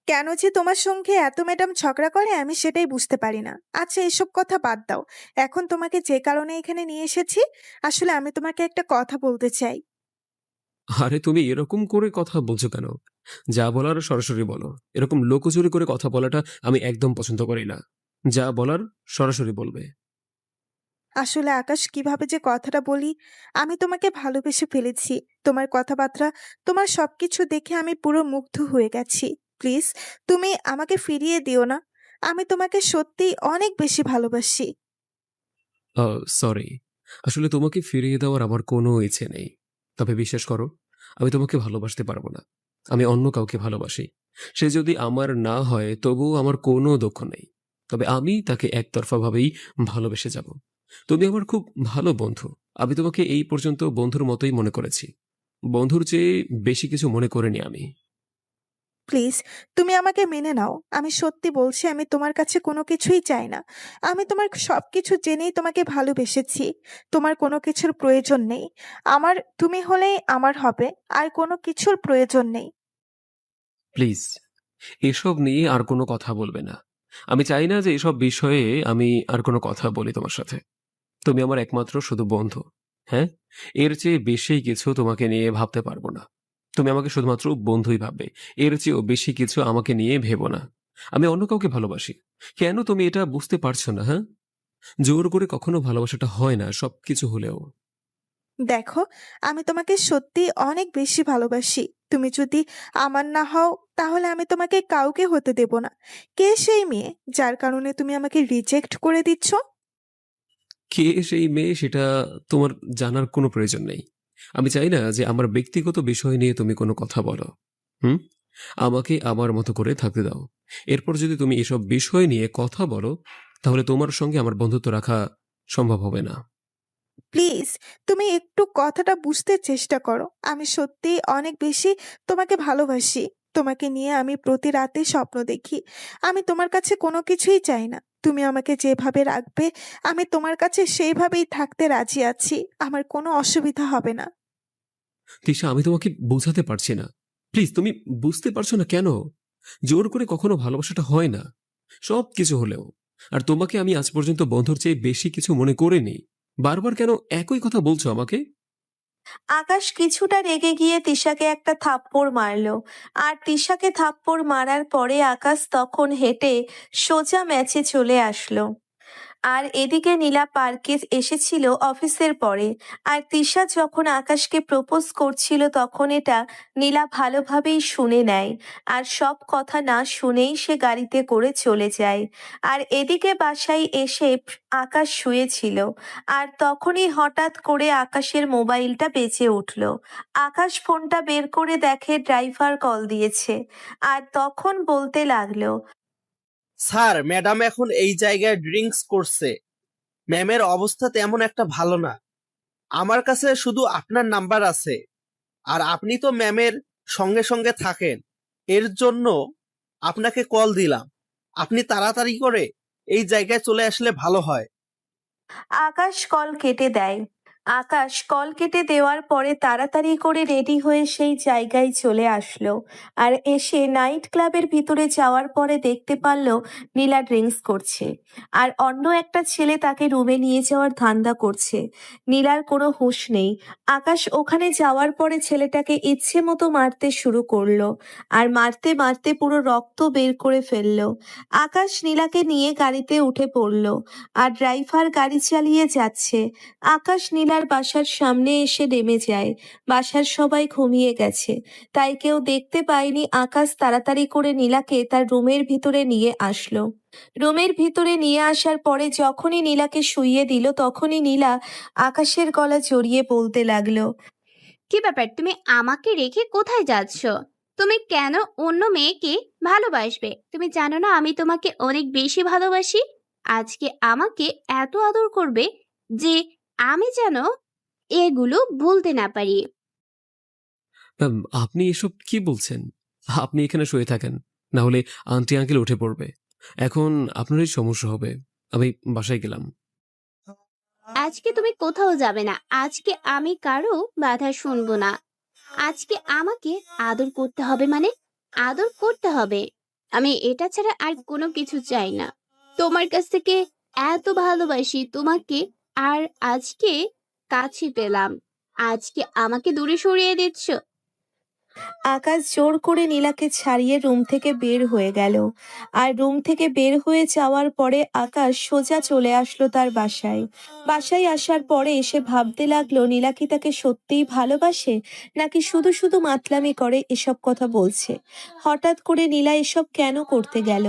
কেন যে তোমার সঙ্গে এত ম্যাডাম ঝগড়া করে আমি সেটাই বুঝতে পারি না। আচ্ছা, এসব কথা বাদ দাও। এখন তোমাকে যে কারণে এখানে নিয়ে এসেছি, আসলে আমি তোমাকে একটা কথা বলতে চাই। আরে তুমি এরকম করে কথা বলছো কেন? যা বলার সরাসরি বলো। এরকম লুকোচুরি করে কথা বলাটা আমি একদম পছন্দ করি না। যা বলার সরাসরি বলবে। আসলে আকাশ, কিভাবে যে কথাটা বলি, আমি তোমাকে ভালোবেসে ফেলেছি। তোমার কথাবার্তা, তোমার সবকিছু দেখে আমি পুরো মুগ্ধ হয়ে গেছি। প্লিজ, তুমি আমাকে ফিরিয়ে দিও না। আমি তোমাকে সত্যিই অনেক বেশি ভালোবাসি। সরি, আসলে তোমাকে ফিরিয়ে দেওয়ার আমার কোনো ইচ্ছে নেই। তবে বিশ্বাস করো, আমি তোমাকে ভালোবাসতে পারবো না। আমি অন্য কাউকে ভালোবাসি। সে যদি আমার না হয় তবুও আমার কোনো দুঃখ নেই। তবে আমি তাকে একতরফাভাবেই ভালোবেসে যাব। তুমি আমার খুব ভালো বন্ধু। আমি তোমাকে এই পর্যন্ত বন্ধুর মতোই মনে করেছি। বন্ধুর চেয়ে বেশি কিছু মনে করিনি আমি। প্লিজ, তুমি আমাকে মেনে নাও। আমি সত্যি বলছি, আমি তোমার কাছে কোনো কিছুই চাই না। আমি তোমার সবকিছু জেনেই তোমাকে ভালোবেসেছি। তোমার কোনো কিছুর প্রয়োজন নেই। তুমি হলেই আমার হবে। আর কোনো কিছুর প্রয়োজন নেই। প্লিজ, এসব নিয়ে আর কোনো কথা বলবে না। আমি চাই না যে এসব বিষয়ে আমি আর কোনো কথা বলি তোমার সাথে। তুমি আমার একমাত্র শুধু বন্ধু। হ্যাঁ, এর চেয়ে বেশি কিছু তোমাকে নিয়ে ভাবতে পারবো না। তুমি আমাকে শুধুমাত্র বন্ধুই ভাববে। এর চেয়েও বেশি কিছু আমাকে নিয়ে ভেবো না। আমি অন্য কাউকে ভালোবাসি। কেন তুমি এটা বুঝতে পারছো না? হ্যাঁ, জোর করে কখনো ভালোবাসাটা হয় না, সবকিছু হলেও। দেখো, আমি তোমাকে সত্যি অনেক বেশি ভালোবাসি। তুমি যদি আমার না হও, তাহলে আমি তোমাকে কাউকে হতে দেব না। কে সেই মেয়ে যার কারণে তুমি আমাকে রিজেক্ট করে দিচ্ছ? কে সেই মেয়ে সেটা তোমার জানার কোনো প্রয়োজন নেই। আমি চাই না যে আমার ব্যক্তিগত বিষয় নিয়ে তুমি কোনো কথা বলো। হুম, আমাকে আমার মতো করে থাকতে দাও। এরপর যদি তুমি এসব বিষয় নিয়ে কথা বলো, তাহলে তোমার সঙ্গে আমার বন্ধুত্ব রাখা সম্ভব হবে না। প্লিজ, তুমি একটু কথাটা বুঝতে চেষ্টা করো। আমি সত্যিই অনেক বেশি তোমাকে ভালোবাসি। তোমাকে নিয়ে আমি প্রতি রাতে স্বপ্ন দেখি। আমি তোমার কাছে কোনো কিছুই চাই না। তুমি আমাকে যেভাবে রাখবে, আমি তোমার কাছে সেইভাবেই থাকতে রাজি আছি। আমার কোনো অসুবিধা হবে না। তিশা, আমি তোমাকে বোঝাতে পারছি না। প্লিজ, তুমি বুঝতে পারছো না কেন? জোর করে কখনো ভালোবাসাটা হয় না, সব কিছু হলেও। আর তোমাকে আমি আজ পর্যন্ত বন্ধুর চেয়ে বেশি কিছু মনে করিনি। বারবার কেন একই কথা বলছো আমাকে? আকাশ কিছুটা রেগে গিয়ে তিশাকে একটা থাপ্পড় মারলো। আর তিশাকে থাপ্পড় মারার পরে আকাশ তখন হেঁটে সোজা ম্যাচে চলে আসলো। আর এদিকে নীলা পার্কে এসেছিল অফিসের পরে। আর তিশা যখন আকাশকে প্রপোজ করছিল তখন এটা নীলা ভালোভাবেই শুনে নেয়। আর সব কথা না শুনেই সে গাড়িতে করে চলে যায়। আর এদিকে বাসায় এসে আকাশ শুয়েছিল। আর তখনই হঠাৎ করে আকাশের মোবাইলটা বেজে উঠল। আকাশ ফোনটা বের করে দেখে ড্রাইভার কল দিয়েছে। আর তখন বলতে লাগলো, স্যার, ম্যাডাম এখন এই জায়গায় ড্রিঙ্কস করছে। ম্যামের অবস্থা তেমন একটা ভালো না। আমার কাছে শুধু আপনার নাম্বার আছে, আর আপনি তো ম্যামের সঙ্গে সঙ্গে থাকেন, এর জন্য আপনাকে কল দিলাম। আপনি তাড়াতাড়ি করে এই জায়গায় চলে আসলে ভালো হয়। আকাশ কল কেটে দেয়। আকাশ কল কেটে দেওয়ার পরে তাড়াতাড়ি করে রেডি হয়ে সেই জায়গায় চলে আসলো। আর এসে নাইট ক্লাবের ভিতরে যাওয়ার পরে দেখতে পারল নীলা ড্রিঙ্কস করছে। আর অন্য একটা ছেলে তাকে রুমে নিয়ে যাওয়ার ধান্দা করছে। নীলার কোনো হুঁশ নেই। আকাশ ওখানে যাওয়ার পরে ছেলেটাকে ইচ্ছে মতো মারতে শুরু করলো। আর মারতে মারতে পুরো রক্ত বের করে ফেললো। আকাশ নীলাকে নিয়ে গাড়িতে উঠে পড়ল। আর ড্রাইভার গাড়ি চালিয়ে যাচ্ছে। আকাশ নীলার বাসার সামনে এসে নেমে যায়। বাসার সবাই ঘুমিয়ে গেছে, তাই কেউ দেখতে পায়নি। আকাশ তাড়াতাড়ি করে নীলাকে তার রুমের ভিতরে নিয়ে আসলো। রুমের ভিতরে নিয়ে আসার পরে যখনই নীলাকে শুইয়ে দিল, তখনই নীলা আকাশের গলা জড়িয়ে বলতে লাগলো, কি ব্যাপার, তুমি আমাকে রেখে কোথায় যাচ্ছ? তুমি কেন অন্য মেয়েকে ভালোবাসবে? তুমি জানো না আমি তোমাকে অনেক বেশি ভালোবাসি? আজকে আমাকে এত আদর করবে যে আমি যেন এগুলো ভুলতে না পারি। ম্যাম, আপনি এসব কি বলছেন? আপনি এখানে শুয়ে থাকেন, না হলে আন্টি আঙ্কেল উঠে পড়বে। এখন আপনারই সমস্যা হবে। আমি বাসায় গেলাম। আজকে তুমি কোথাও যাবে না। আজকে আমি কারো বাধা শুনবো না। আজকে আমাকে আদর করতে হবে, মানে আদর করতে হবে। আমি এটা ছাড়া আর কোনো কিছু চাই না। তোমার কাছ থেকে এত ভালোবাসি তোমাকে, আর আজকে কাছে পেলাম, আজকে আমাকে দূরে সরিয়ে দিচ্ছ। আকাশ জোর করে নীলাকে ছাড়িয়ে রুম থেকে বের হয়ে গেল। আর রুম থেকে বের হয়ে যাওয়ার পরে আকাশ সোজা চলে আসলো তার বাসায়। বাসায় আসার পরে এসে ভাবতে লাগলো নীলা কি তাকে সত্যিই ভালোবাসে, নাকি শুধু শুধু মাতলামি করে এসব কথা বলছে। হঠাৎ করে নীলা এসব কেন করতে গেল?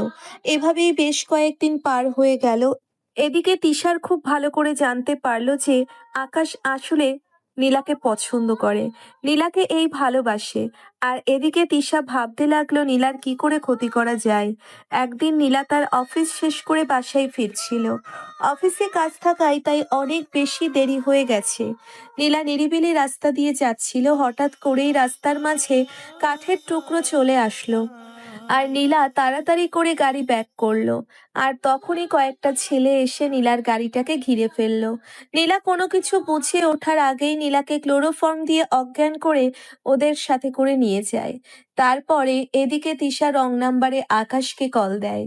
এভাবেই বেশ কয়েকদিন পার হয়ে গেল। এদিকে তিশার খুব ভালো করে জানতে পারলো যে আকাশ আসলে নীলাকে পছন্দ করে, নীলাকে এই ভালোবাসে। আর এদিকে তিশা ভাবতে লাগলো নীলার কি করে ক্ষতি করা যায়। একদিন নীলা তার অফিস শেষ করে বাসায় ফিরছিল। অফিসে কাজ থাকায় তাই অনেক বেশি দেরি হয়ে গেছে। নীলা নিরিবিলি রাস্তা দিয়ে যাচ্ছিল, হঠাৎ করেই রাস্তার মাঝে কাঠের টুকরো চলে আসলো। আর নীলা তাড়াতাড়ি করে গাড়ি ব্যাক করলো। আর তখনই কয়েকটা ছেলে এসে নীলার গাড়িটাকে ঘিরে ফেললো। নীলা কোনো কিছু বুঝে ওঠার আগেই নীলাকে ক্লোরোফর্ম দিয়ে অজ্ঞান করে ওদের সাথে করে নিয়ে যায়। তারপরে এদিকে তিশা রং নাম্বারে আকাশকে কল দেয়।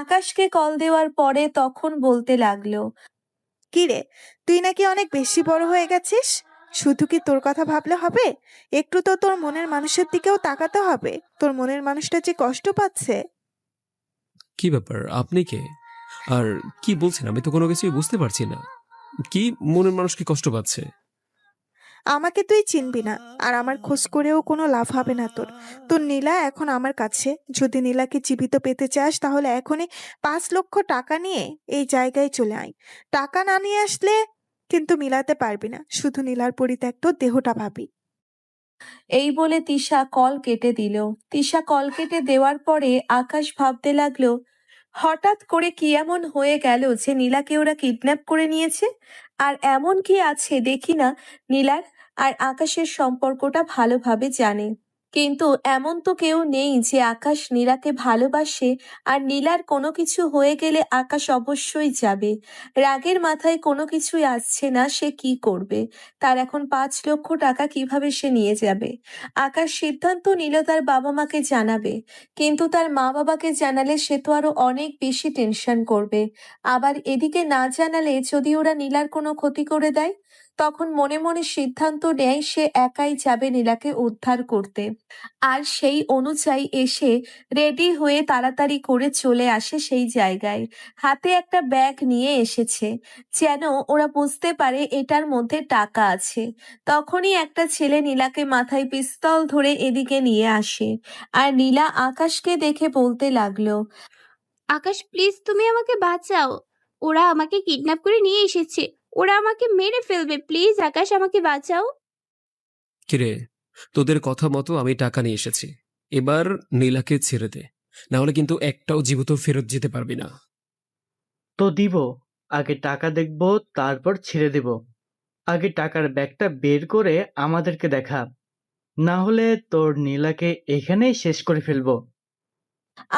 আকাশকে কল দেওয়ার পরে তখন বলতে লাগলো, কি রে, তুই নাকি অনেক বেশি বড় হয়ে গেছিস? শুধু কি তোর কথা ভাবলে হবে? একটু তো তোর মনের মানুষের দিকেও তাকাতে হবে। তোর মনের মানুষটা যে কষ্ট পাচ্ছে। কি ব্যাপার, আপনি কে? আর কি বলছেন? আমি তো কোনো কিছুই বুঝতে পারছি না। কি মনের মানুষ কি কষ্ট পাচ্ছে? আমাকে তুই চিনবি না, আর আমার খোঁজ করেও কোনো লাভ হবে না তোর। তোর নীলা এখন আমার কাছে। যদি নীলাকে জীবিত পেতে চাস তাহলে এখনই 5 লক্ষ টাকা নিয়ে এই জায়গায় চলে আয়। টাকা না নিয়ে আসলে কিন্তু মিলাতে পারবি না। শুধু নীলার পরিত্যক্ত দেহটা ভাবি। এই বলে তিশা কল কেটে দিল। তিশা কল কেটে দেওয়ার পরে আকাশ ভাবতে লাগলো হঠাৎ করে কি এমন হয়ে গেল যে নীলাকে ওরা কিডন্যাপ করে নিয়েছে। আর এমন কি আছে দেখি না নীলার আর আকাশের সম্পর্কটা ভালোভাবে জানে। কিন্তু এমন তো কেউ নেই যে আকাশ নীলাকে ভালোবাসে। আর নীলার কোনো কিছু হয়ে গেলে আকাশ অবশ্যই যাবে। রাগের মাথায় কোনো কিছুই আসছে না, সে কি করবে। তার এখন 5 লক্ষ টাকা কিভাবে সে নিয়ে যাবে। আকাশ সিদ্ধান্ত নিল তার বাবা মাকে জানাবে। কিন্তু তার মা বাবাকে জানালে সে তো আরো অনেক বেশি টেনশন করবে। আবার এদিকে না জানালে যদি ওরা নীলার কোনো ক্ষতি করে দেয়, তখন মনে মনে সিদ্ধান্ত নেয় সে একাই যাবে নীলাকে উদ্ধার করতে। আর সেই অনুযায়ী এসে রেডি হয়ে তাড়াতাড়ি করে চলে আসে সেই জায়গায়। হাতে একটা ব্যাগ নিয়ে এসেছে, যেন ওরা বুঝতে পারে এটার মধ্যে টাকা আছে। তখনই একটা ছেলে নীলাকে মাথায় পিস্তল ধরে এদিকে নিয়ে আসে। আর নীলা আকাশকে দেখে বলতে লাগলো, আকাশ প্লিজ, তুমি আমাকে বাঁচাও। ওরা আমাকে কিডন্যাপ করে নিয়ে এসেছে। ওরা আমাকে মেরে ফেলবে। প্লিজ আকাশ, আমাকে বাঁচাও। কিরে, তোদের কথা মতো আমি টাকা নিয়ে এসেছি। এবার নীলাকে ছেড়ে দে, না হলে কিন্তু একটাও জীবিত ফেরত যেতে পারবি না। তো দিব, আগে টাকা দেখবো, তারপর ছেড়ে দেব। আগে টাকার ব্যাগটা বের করে আমাদেরকে দেখা, না হলে তোর নীলাকে এখানেই শেষ করে ফেলবো।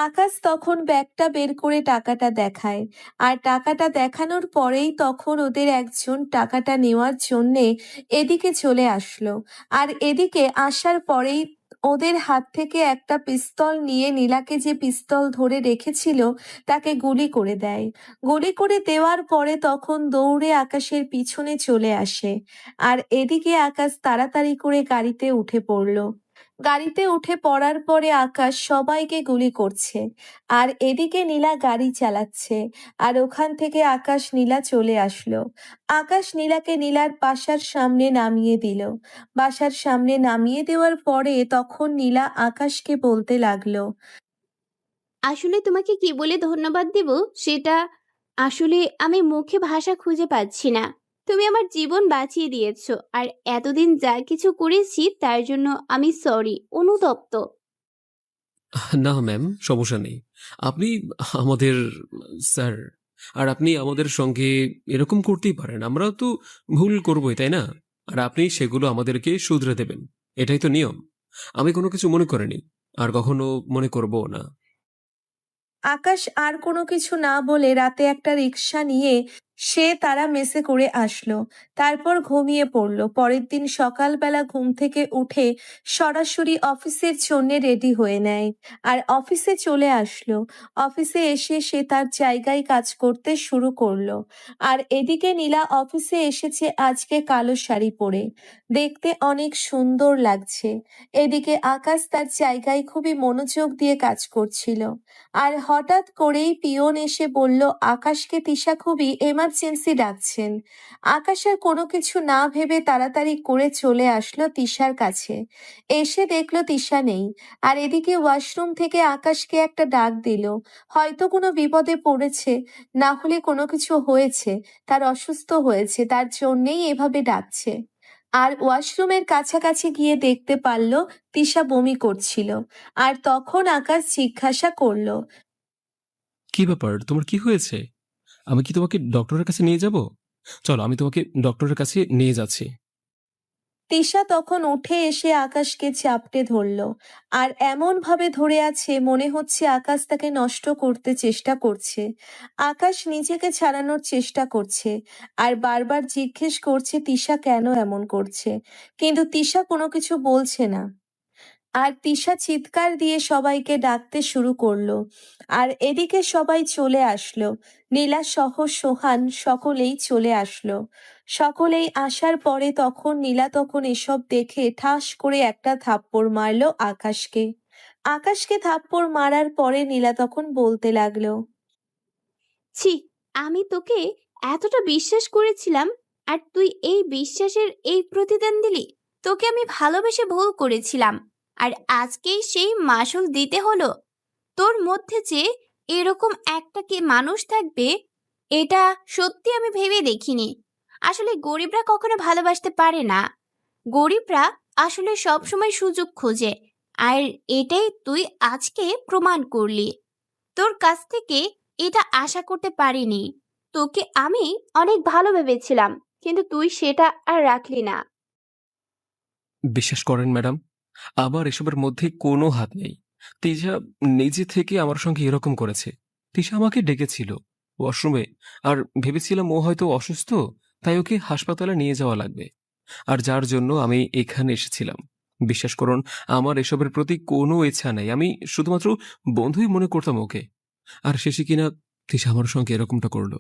আকাশ তখন ব্যাগটা বের করে টাকাটা দেখায়। আর টাকাটা দেখানোর পরেই তখন ওদের একজন টাকাটা নেওয়ার জন্যে এদিকে চলে আসলো। আর এদিকে আসার পরেই ওদের হাত থেকে একটা পিস্তল নিয়ে নীলাকে যে পিস্তল ধরে রেখেছিল তাকে গুলি করে দেয়। গুলি করে দেওয়ার পরে তখন দৌড়ে আকাশের পিছনে চলে আসে। আর এদিকে আকাশ তাড়াতাড়ি করে গাড়িতে উঠে পড়ল। গাড়িতে উঠে পড়ার পরে আকাশ সবাইকে গুলি করছে। আর এদিকে নীলা গাড়ি চালাচ্ছে। আর ওখান থেকে আকাশ নীলা চলে আসলো। আকাশ নীলাকে নীলার বাসার সামনে নামিয়ে দিল। বাসার সামনে নামিয়ে দেওয়ার পরে তখন নীলা আকাশকে বলতে লাগলো, আসলে তোমাকে কি বলে ধন্যবাদ দিব সেটা আসলে আমি মুখে ভাষা খুঁজে পাচ্ছি না। তুমি আমার জীবন বাঁচিয়ে দিয়েছো, আর এতদিন যা কিছু করেছি তার জন্য আমি সরি, অনুতপ্ত। না ম্যাম, সমস্যা নেই। আপনি আমাদের স্যার, আর আপনি আমাদের সঙ্গে এরকম করতেই পারেন। আমরা তো ভুল করবই, তাই না? আর আপনি সেগুলো আমাদেরকে শুধরে দেবেন, এটাই তো নিয়ম। আমি কোনো কিছু মনে করিনি, আর কখনো মনে করবো না। আকাশ আর কোনো কিছু না বলে রাতে একটা রিক্সা নিয়ে সে তারা মেসে করে আসলো। তারপর ঘুমিয়ে পড়লো। পরের দিন সকালবেলা ঘুম থেকে উঠে সরাসরি অফিসের জন্য রেডি হয়ে নেয়। আর অফিসে চলে আসলো। অফিসে এসে সে তার জায়গায় কাজ করতে শুরু করলো। আর এদিকে নীলা অফিসে এসেছে আজকে কালো শাড়ি পরে। দেখতে অনেক সুন্দর লাগছে। এদিকে আকাশ তার জায়গায় খুবই মনোযোগ দিয়ে কাজ করছিল। আর হঠাৎ করেই পিয়ন এসে বলল আকাশকে তিশা খুবই এমার্জেন্সি ডাকছেন। আকাশ আর কোনো কিছু না ভেবে তাড়াতাড়ি করে চলে আসলো তিশার কাছে। এসে দেখলো তিশা নেই। আর এদিকে ওয়াশরুম থেকে আকাশকে একটা ডাক দিল। হয়তো কোনো বিপদে পড়েছে, না হলে কোনো কিছু হয়েছে, তার অসুস্থ হয়েছে, তার জন্যেই এভাবে ডাকছে। আর ওয়াশরুমের কাছাকাছি গিয়ে দেখতে পারল তিশা বমি করছিল। আর তখন আকাশ জিজ্ঞাসা করলো, কি ব্যাপার, তোমার কি হয়েছে? আমি কি তোমাকে ডক্টরের কাছে নিয়ে যাব? চলো, আমি তোমাকে ডক্টরের কাছে নিয়ে যাচ্ছি। তিশা তখন উঠে এসে আকাশকে চাপটে ধরল। আর এমন ভাবে ধরে আছে মনে হচ্ছে আকাশ তাকে নষ্ট করতে চেষ্টা করছে। আকাশ নিজেকে ছাড়ানোর চেষ্টা করছে। আর বারবার জিজ্ঞেস করছে তিশা কেন এমন করছে। কিন্তু তিশা কোনো কিছু বলছে না। আর তিশা চিৎকার দিয়ে সবাইকে ডাকতে শুরু করলো। আর এদিকে সবাই চলে আসলো। নীলা সহ সোহান সকলেই চলে আসলো। সকলেই আসার পরে তখন নীলা তখন এসব দেখে ঠাস করে একটা থাপ্পড় মারলো আকাশকে। আকাশকে থাপ্পড় মারার পরে নীলা তখন বলতে লাগলো, ছি, আমি তোকে এতটা বিশ্বাস করেছিলাম, আর তুই এই বিশ্বাসের এই প্রতিদান দিলি। তোকে আমি ভালোবেসে ভুল করেছিলাম, আর আজকেই সেই মাসুল দিতে হলো। তোর মধ্যে যে এরকম একটা কি মানুষ থাকবে, এটা সত্যি আমি ভেবে দেখিনি। আসলে গরিবরা কখনো ভালোবাসতে পারে না। গরিবরা আসলে সবসময় সুযোগ খোঁজে, আর এটাই তুই আজকে প্রমাণ করলি। তোর কাছ থেকে এটা আশা করতে পারিনি। তোকে আমি অনেক ভালো ভেবেছিলাম, কিন্তু তুই সেটা আর রাখলি না। বিশ্বাস করেন ম্যাডাম, আমার এসবের মধ্যে কোনো হাত নেই। তিশা নিজে থেকে আমার সঙ্গে এরকম করেছে। তিশা আমাকে ডেকেছিল ওয়াশরুমে, আর ভেবেছিলাম ও হয়তো অসুস্থ, তাই ওকে হাসপাতালে নিয়ে যাওয়া লাগবে, আর যার জন্য আমি এখানে এসেছিলাম। বিশ্বাস করুন, আমার এসবের প্রতি কোনো ইচ্ছা নেই। আমি শুধুমাত্র বন্ধুই মনে করতাম ওকে। আর শেষে কিনা তিশা আমার সঙ্গে এরকমটা করলো।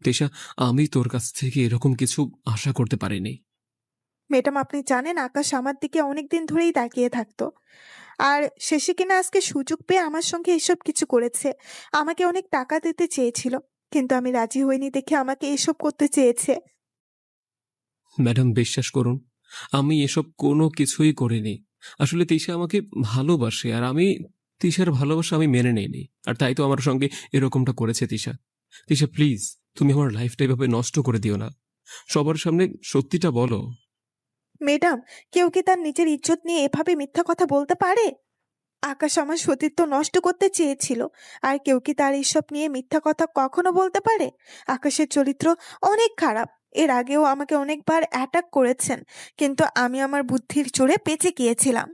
তিশা, আমি তোর কাছ থেকে এরকম কিছু আশা করতে পারিনি। ম্যাডাম, আপনি জানেন আকাশ আমার দিকে অনেকদিন ধরেই তাকিয়ে থাকতো, আর শেষে কিনা আজকে সুযোগ পেয়ে আমার সঙ্গে এসব কিছু করেছে। আমাকে অনেক টাকা দিতে চেয়েছিল, কিন্তু আমি রাজি হইনি দেখে আমাকে এসব করতে চেয়েছে। ম্যাডাম, বিশ্বাস করুন, আমি এসব কোনো কিছুই করিনি। আসলে তিশা আমাকে ভালোবাসে, আর আমি তিশার ভালোবাসা আমি মেনে নেইনি, আর তাই তো আমার সঙ্গে এরকমটা করেছে তিশা। তিশা, প্লিজ, তুমি আমার লাইফটা এভাবে নষ্ট করে দিও না। সবার সামনে সত্যিটা বলো। ম্যাডাম, কেউ কি তার নিজের ইজ্জত নিয়ে এভাবে মিথ্যা কথা বলতে পারে? আকাশ আমার সতীত্ব নষ্ট করতে চেয়েছিল, আর কেউ কি তার এইসব নিয়ে মিথ্যা কথা কখনো বলতে পারে? আকাশের চরিত্র অনেক খারাপ। এর আগেও আমাকে অনেকবার অ্যাটাক করেছেন, কিন্তু আমি আমার বুদ্ধির জোরে বেঁচে গিয়েছিলাম।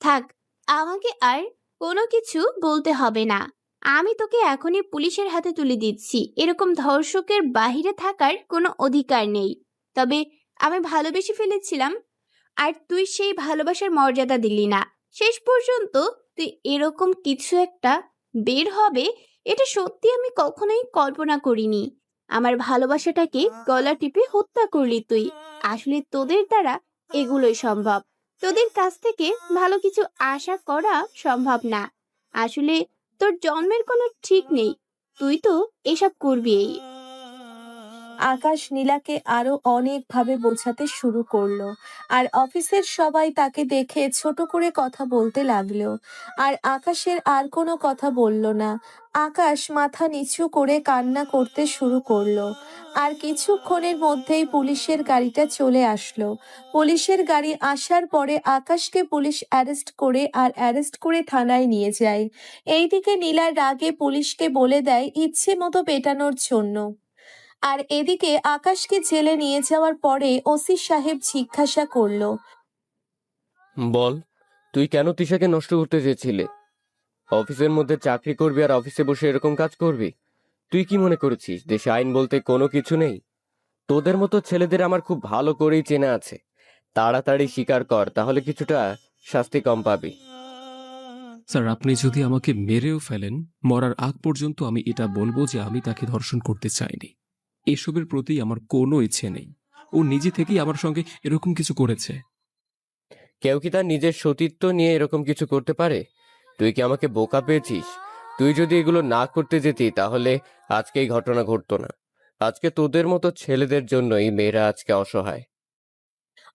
থাক, আমাকে আর কোনো কিছু বলতে হবে না। আমি তোকে এখনই পুলিশের হাতে তুলে দিচ্ছি। এরকম ধর্ষকের বাহিরে থাকার কোনো অধিকার নেই। তবে আমি ভালোবেসে ফেলেছিলাম, আর তুই সেই ভালোবাসার মর্যাদা দিলি না। শেষ পর্যন্ত তুই এরকম কিছু একটা বের হবে, এটা সত্যি আমি কখনোই কল্পনা করিনি। আমার ভালোবাসাটাকে গলা টিপে হত্যা করলি তুই। আসলে তোদের দ্বারা এগুলোই সম্ভব। তোদের কাছ থেকে ভালো কিছু আশা করা সম্ভব না। আসলে তোর জন্মের কোনো ঠিক নেই, তুই তো এসব করবিই। আকাশ নীলাকে আরো অনেকভাবে বোঝাতে শুরু করলো, আর অফিসের সবাই তাকে দেখে ছোট করে কথা বলতে লাগলো। আর আকাশের আর কোনো কথা বলল না। আকাশ মাথা নিচু করে কান্না করতে শুরু করলো। আর কিছুক্ষণের মধ্যেই পুলিশের গাড়িটা চলে আসলো। পুলিশের গাড়ি আসার পরে আকাশকে পুলিশ অ্যারেস্ট করে থানায় নিয়ে যায়। এইদিকে নীলার রাগে পুলিশকে বলে দেয় ইচ্ছে মতো পেটানোর জন্য। আর এদিকে আকাশকে জেলে নিয়ে যাওয়ার পরে ওসি সাহেব জিজ্ঞাসা করলো, বল, তুই কেন তিশাকে নষ্ট করতে চেয়েছিলি? অফিসের মধ্যে চাকরি করবি আর অফিসে বসে এরকম কাজ করবি? তুই কি মনে করেছিস দেশে আইন বলতে কোনো কিছু নেই? তোদের মতো ছেলেদের আমার খুব ভালো করেই চেনা আছে। তাড়াতাড়ি স্বীকার কর, তাহলে কিছুটা শাস্তি কম পাবি। স্যার, আপনি যদি আমাকে মেরেও ফেলেন, মরার আগ পর্যন্ত আমি এটা বলবো যে আমি তাকে ধর্ষণ করতে চাইনি। এসবের প্রতি আমার কোনো ইচ্ছে নেই। ও নিজে থেকেই আমার সঙ্গে এরকম কিছু করেছে। কেউ কি তার নিজের সতীত্ব নিয়ে এরকম কিছু করতে পারে? তুই কি আমাকে বোকা পেয়েছিস? তুই যদি এগুলো না করতে যেতি তাহলে আজকে এই ঘটনা ঘটতো না। আজকে তোদের মতো ছেলেদের জন্যই মেয়েরা আজকে অসহায়।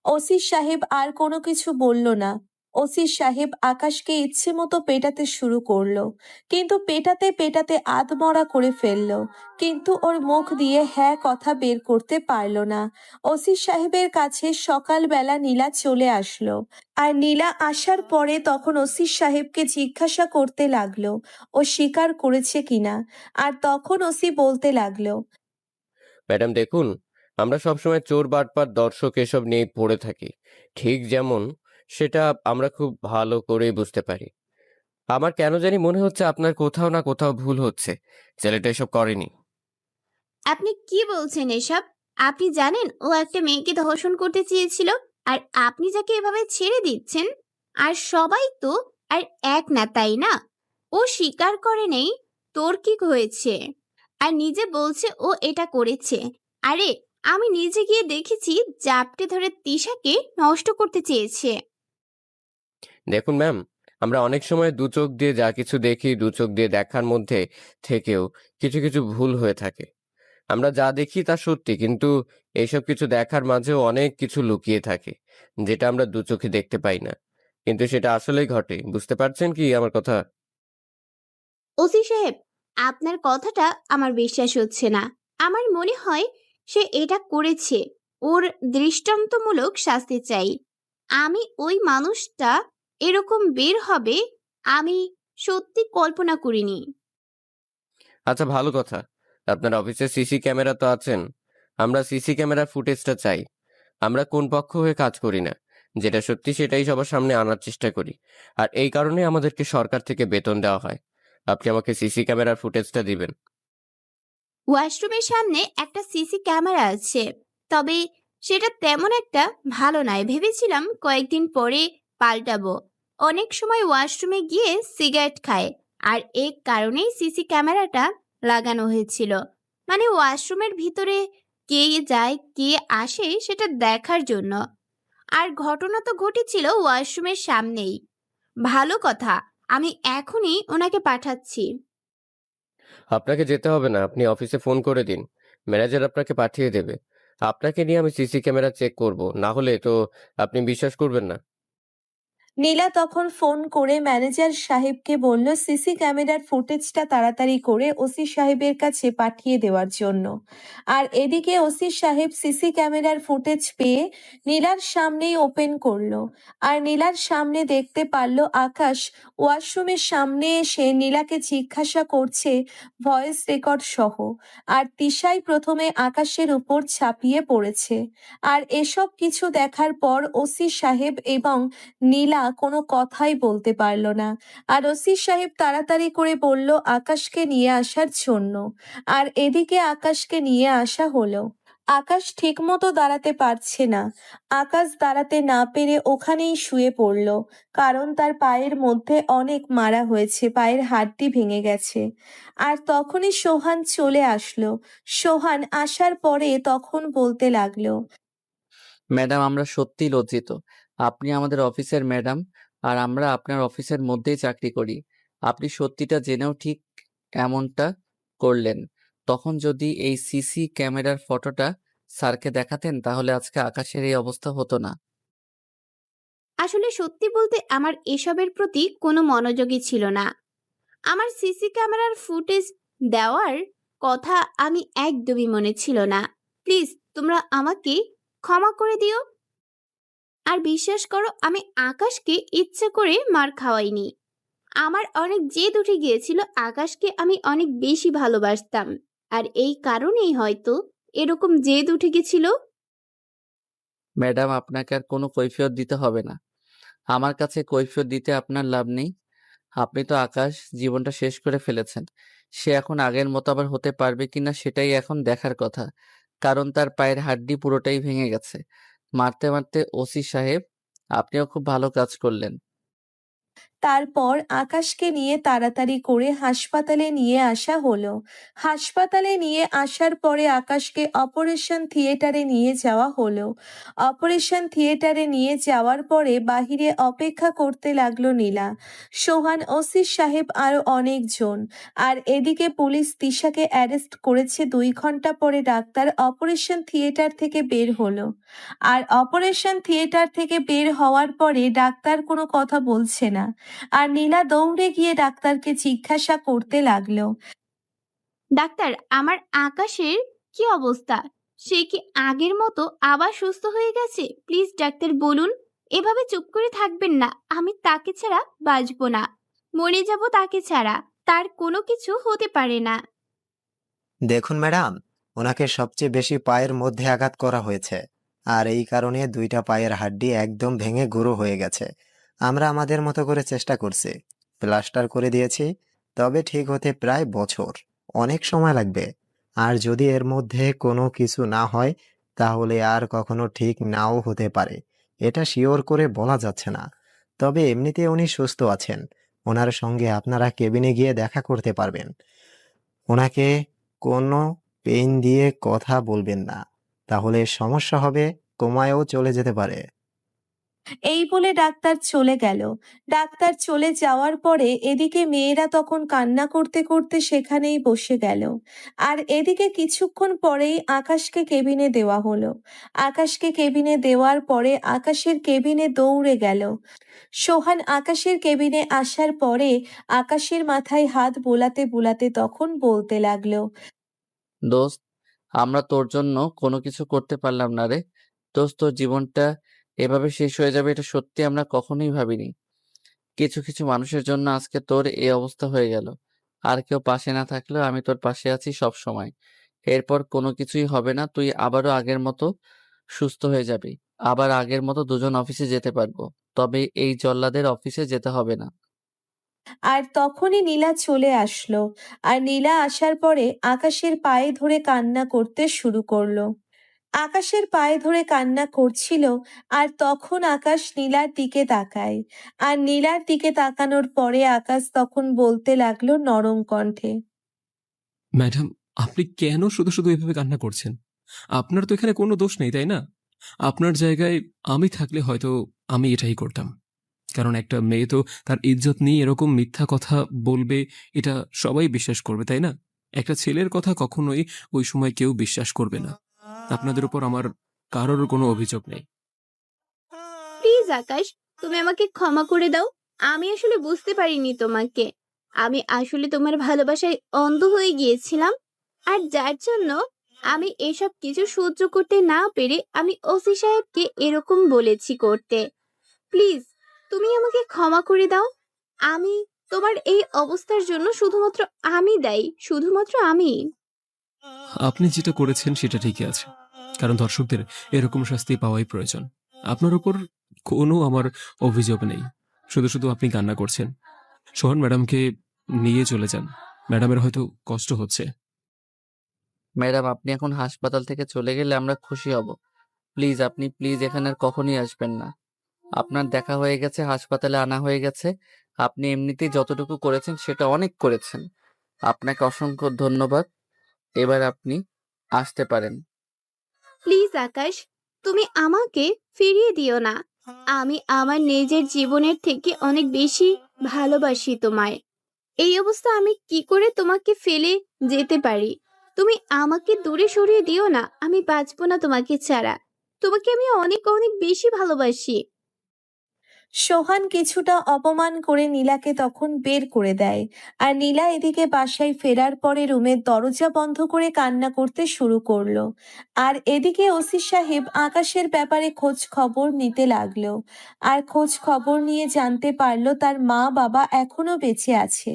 ওসি সাহেব আর কোনো কিছু বলল না। ওসি সাহেব আকাশকে ইচ্ছে মতো পেটাতে শুরু করলো, কিন্তু পেটাতে পেটাতে আধমরা করে ফেললো। কিন্তু ওর মুখ দিয়ে হ্যাঁ কথা বের করতে পারলো না। ওসি সাহেবের কাছে সকালবেলা নীলা চলে আসলো। আর নীলা আসার পরে তখন ওসি সাহেবকে জিজ্ঞাসা করতে লাগলো ও স্বীকার করেছে কিনা। আর তখন ওসি বলতে লাগলো, ম্যাডাম দেখুন, আমরা সবসময় চোর বাটপার দর্শক এসব নিয়ে পড়ে থাকি। ঠিক যেমন সেটা আমরা খুব ভালো করেই বুঝতে পারি। আমার কেন জানি মনে হচ্ছে আপনার কোথাও না কোথাও ভুল হচ্ছে। ছেলেটা এসব করেনি। আপনি কি বলছেন এসব? আপনি জানেন ও একটা মেয়েকে ধর্ষণ করতে চেয়েছিল, আর আপনি যাকে এভাবে ছেড়ে দিচ্ছেন। আর সবাই তো আর এক না, তাই না? ও স্বীকার করে নেই, তোর কি হয়েছে? আর নিজে বলছে ও এটা করেছে। আরে, আমি নিজে গিয়ে দেখেছি জাপটে ধরে তিশাকে নষ্ট করতে চেয়েছে। দেখুন ম্যাম, আমরা অনেক সময় দু চোখ দিয়ে যা কিছু দেখি, দু চোখ দিয়ে দেখার মধ্যে থেকেও কিছু কিছু ভুল হয়ে থাকে। আমরা যা দেখি তা সত্যি, কিন্তু এইসব কিছু দেখার মাঝেও অনেক কিছু লুকিয়ে থাকে, যেটা আমরা দু চোখে দেখতে পাই না, কিন্তু সেটা আসলেই ঘটে। বুঝতে পারছেন কি আমার কথা? ওসি সাহেব, আপনার কথাটা আমার বিশ্বাস হচ্ছে না। আমার মনে হয় সে এটা করেছে। ওর দৃষ্টান্তমূলক শাস্তি চাই। আমি ওই মানুষটা এরকম বের হবে আমি সত্যি কল্পনা করিনি। আচ্ছা, ভালো কথা। আপনার অফিসে সিসি ক্যামেরা তো আছেন। আমরা সিসি ক্যামেরার ফুটেজটা চাই। আমরা কোন পক্ষ হয়ে কাজ করি না, যেটা সত্যি সেটাই সবার সামনে আনার চেষ্টা করি। আর এই কারণে আমাদেরকে সরকার থেকে বেতন দেওয়া হয়। আপনি আমাকে সিসি ক্যামেরার ফুটেজটা দিবেন। ওয়াশরুমের সামনে একটা সিসি ক্যামেরা আছে, তবে সেটা তেমন একটা ভালো নয়। ভেবেছিলাম কয়েকদিন পরে পাল্টাবো। অনেক সময় ওয়াশরুমে গিয়ে সিগারেট খায়, আর এই কারণেই সিসি ক্যামেরাটা লাগানো হয়েছিল। মানে ওয়াশরুমের ভিতরে কে যায় কে আসে সেটা দেখার জন্য। আর ঘটনা তো ঘটেছিল ওয়াশরুমের সামনেই। ভালো কথা, আমি এখনই ওনাকে পাঠাচ্ছি। আপনাকে যেতে হবে না, আপনি অফিসে ফোন করে দিন। ম্যানেজার আপনাকে পাঠিয়ে দেবে। আপনাকে নিয়ে আমি সিসি ক্যামেরা চেক করব, না হলে তো আপনি বিশ্বাস করবেন না। নীলা তখন ফোন করে ম্যানেজার সাহেবকে বলল সিসি ক্যামেরার ফুটেজটা তাড়াতাড়ি করে ওসি সাহেবের কাছে পাঠিয়ে দেওয়ার জন্য। আর এদিকে ওসি সাহেব সিসি ক্যামেরার ফুটেজ পেয়ে নীলার সামনেই ওপেন করলো। আর নীলার সামনে দেখতে পারলো আকাশ ওয়াশরুমের সামনে এসে নীলাকে জিজ্ঞাসা করছে ভয়েস রেকর্ড সহ। আর তিশাই প্রথমে আকাশের উপর ঝাঁপিয়ে পড়েছে। আর এসব কিছু দেখার পর ওসি সাহেব এবং নীলা নীলা কোনো কথাই বলতে পারল না। আর ওসি সাহেব তাড়াতাড়ি করে বলল আকাশকে নিয়ে আসার জন্য। আর এদিকে আকাশকে নিয়ে আসা হলো। আকাশ ঠিকমতো দাঁড়াতে পারছে না। আকাশ দাঁড়াতে না পেরে ওখানেই শুয়ে পড়ল, কারণ তার পায়ের মধ্যে অনেক মারা হয়েছে, পায়ের হাড়টি ভেঙে গেছে। আর তখনই সোহান চলে আসলো। সোহান আসার পরে তখন বলতে লাগলো, ম্যাডাম, আমরা সত্যিই লজ্জিত। আপনি আমাদের অফিসের ম্যাডাম, আর আমরা আপনার অফিসের মধ্যেই চাকরি করি। আপনি সত্যিটা জেনেও ঠিক এমনটা করলেন। তখন যদি এই সিসি ক্যামেরার ফটোটা স্যারকে দেখাতেন, তাহলে আজকে আকাশের এই অবস্থা হতো না। আসলে সত্যি বলতে আমার এসবের প্রতি কোনো মনোযোগই ছিল না। আমার সিসি ক্যামেরার ফুটেজ দেওয়ার কথা আমি একদমই মনে ছিল না। প্লিজ তোমরা আমাকে ক্ষমা করে দিও। আর বিশ্বাস করো, আমি আকাশকে ইচ্ছে করে মার খাওয়াইনি। আমার অনেক জেদ উঠে গিয়েছিল, আকাশকে আমি অনেক বেশি ভালোবাসতাম। আর এই কারণেই হয়তো এরকম জেদ উঠে গেছিল। ম্যাডাম, আপনাকে আর কোনো কৈফিয়ত দিতে হবে না। আমার কাছে কৈফিয়ত দিতে আপনার লাভ নেই। আপনি তো আকাশ জীবনটা শেষ করে ফেলেছেন। সে এখন আগের মতো আবার হতে পারবে কিনা সেটাই এখন দেখার কথা। কারণ তার পায়ের হাড্ডি পুরোটাই ভেঙে গেছে। মারতে মারতে ওসি সাহেব, আপনিও খুব ভালো কাজ করলেন। তারপর আকাশকে নিয়ে তাড়াতাড়ি করে হাসপাতালে নিয়ে আসা হলো। হাসপাতালে নিয়ে আসার পরে আকাশকে অপারেশন থিয়েটারে নিয়ে যাওয়া হলো। অপারেশন থিয়েটারে নিয়ে যাওয়ার পরে বাহিরে অপেক্ষা করতে লাগলো নীলা, সোহান, ওসি সাহেব আরো অনেকজন। আর এদিকে পুলিশ তিশাকে অ্যারেস্ট করেছে। 2 ঘন্টা পরে ডাক্তার অপারেশন থিয়েটার থেকে বের হলো। আর অপারেশন থিয়েটার থেকে বের হওয়ার পরে ডাক্তার কোনো কথা বলছে না। আর নীলা দৌড়ে গিয়ে ডাক্তারকে জিজ্ঞাসা করতে লাগলো, ডাক্তার, আমার আকাশের কি অবস্থা? সে কি আগের মতো আবার সুস্থ হয়ে গেছে? প্লিজ ডাক্তার বলুন। এভাবে চুপ করে থাকবেন না। আমি তাকে ছাড়া বাঁচবো না। মরে যাব তাকে ছাড়া। তার কোনো কিছু হতে পারে না। দেখুন ম্যাডাম, ওনাকে সবচেয়ে বেশি পায়ের মধ্যে আঘাত করা হয়েছে, আর এই কারণে 2টা পায়ের হাড্ডি একদম ভেঙে গুঁড়ো হয়ে গেছে। আমরা আমাদের মতো করে চেষ্টা করছি, প্লাস্টার করে দিয়েছি, তবে ঠিক হতে প্রায় বছর, অনেক সময় লাগবে। আর যদি এর মধ্যে কোনো কিছু না হয়, তাহলে আর কখনো ঠিক নাও হতে পারে। এটা শিওর করে বলা যাচ্ছে না। তবে এমনিতে উনি সুস্থ আছেন। ওনার সঙ্গে আপনারা কেবিনে গিয়ে দেখা করতে পারবেন। ওনাকে কোনো পেইন দিয়ে কথা বলবেন না, তাহলে সমস্যা হবে, কোমায়ও চলে যেতে পারে। এই বলে ডাক্তার চলে গেল। ডাক্তার চলে যাওয়ার পরে এদিকে মেয়েরা তখন কান্না করতে করতে সেখানেই বসে গেল। আর এদিকে কিছুক্ষণ পরেই আকাশকে কেবিনে দেওয়া হলো। আকাশকে কেবিনে দেওয়ার পরে আকাশের কেবিনে দৌড়ে গেল। সোহান আকাশের কেবিনে আসার পরে আকাশের মাথায় হাত বোলাতে বোলাতে তখন বলতে লাগলো, দোস্ত, আমরা তোর জন্য কোনো কিছু করতে পারলাম না রে। দোস্ত, তোর জীবনটা এভাবে শেষ হয়ে যাবে এটা সত্যি আমরা কখনোই ভাবিনি। কিছু কিছু মানুষের জন্য আজকে তোর এই অবস্থা হয়ে গেল। আর কেউ পাশে না থাকলেও আমি তোর পাশে আছি সব সময়। এরপর কোনো কিছুই হবে না, তুই আবারও আগের মতো সুস্থ হয়ে যাবি। আবার আগের মতো দুজন অফিসে যেতে পারবো। তবে এই জল্লাদের অফিসে যেতে হবে না। আর তখনই নীলা চলে আসলো। আর নীলা আসার পরে আকাশের পায়ে ধরে কান্না করতে শুরু করলো। আকাশের পায়ে ধরে কান্না করছিল। আর তখন আকাশ নীলার দিকে তাকায়। আর নীলার দিকে তাকানোর পরে আকাশ তখন বলতে লাগলো নরম কণ্ঠে, ম্যাডাম, আপনি কেন শুধু শুধু এভাবে কান্না করছেন? আপনার তো এখানে কোনো দোষ নেই, তাই না? আপনার জায়গায় আমি থাকলে হয়তো আমি এটাই করতাম। কারণ একটা মেয়ে তো তার ইজ্জত নিয়ে এরকম মিথ্যা কথা বলবে, এটা সবাই বিশ্বাস করবে, তাই না? একটা ছেলের কথা কখনোই ওই সময় কেউ বিশ্বাস করবে না। আপনাদের উপর আমার কারোর কোনো অভিযোগ নেই। প্লিজ আকাশ, তুমি আমাকে ক্ষমা করে দাও। আমি আসলে বুঝতে পারিনি তোমাকে। আমি আসলে তোমার ভালোবাসায় অন্ধ হয়ে গিয়েছিলাম। আর যার জন্য আমি এসব কিছু সহ্য করতে না পেরে আমি ওসি সাহেবকে এরকম বলেছি করতে। প্লিজ তুমি আমাকে ক্ষমা করে দাও। আমি তোমার এই অবস্থার জন্য শুধুমাত্র আমি দায়ী, শুধুমাত্র আমি। আপনি যেটা করেছেন সেটা ঠিকই আছে, কারণ দর্শকদের এরকম শাস্তি পাওয়াই প্রয়োজন। আপনার উপর কোনো আমার অভিযোগ নেই। শুধু শুধু আপনি কান্না করছেন। সোহান ম্যাডামকে নিয়ে চলে যান। ম্যাডামের হয়তো কষ্ট হচ্ছে। ম্যাডাম, আপনি এখন হাসপাতাল থেকে চলে গেলে আমরা খুশি হব। প্লিজ, আপনি প্লিজ এখানে আর কখনই আসবেন না। আপনার দেখা হয়ে গেছে, হাসপাতালে আনা হয়ে গেছে। আপনি এমনিতেই যতটুকু করেছেন সেটা অনেক করেছেন। আপনাকে অসংখ্য ধন্যবাদ। এবার আপনি আসতে পারেন। প্লিজ আকাশ, তুমি আমাকে ফিরিয়ে দিও না। আমি আমার নিজের জীবনের থেকে অনেক বেশি ভালোবাসি তোমায়। এই অবস্থা আমি কি করে তোমাকে ফেলে যেতে পারি? তুমি আমাকে দূরে সরিয়ে দিও না। আমি বাঁচবো না তোমাকে ছাড়া। তোমাকে আমি অনেক অনেক বেশি ভালোবাসি। সোহান কিছুটা অপমান করে নীলাকে তখন বের করে দেয়। আর নীলা এদিকে বাসায় ফেরার পরে রুমের দরজা বন্ধ করে কান্না করতে শুরু করলো। আর এদিকে ওসি সাহেব আকাশের ব্যাপারে খোঁজ খবর নিতে লাগলো। আর খোঁজ খবর নিয়ে জানতে পারলো তার মা বাবা এখনো বেঁচে আছে।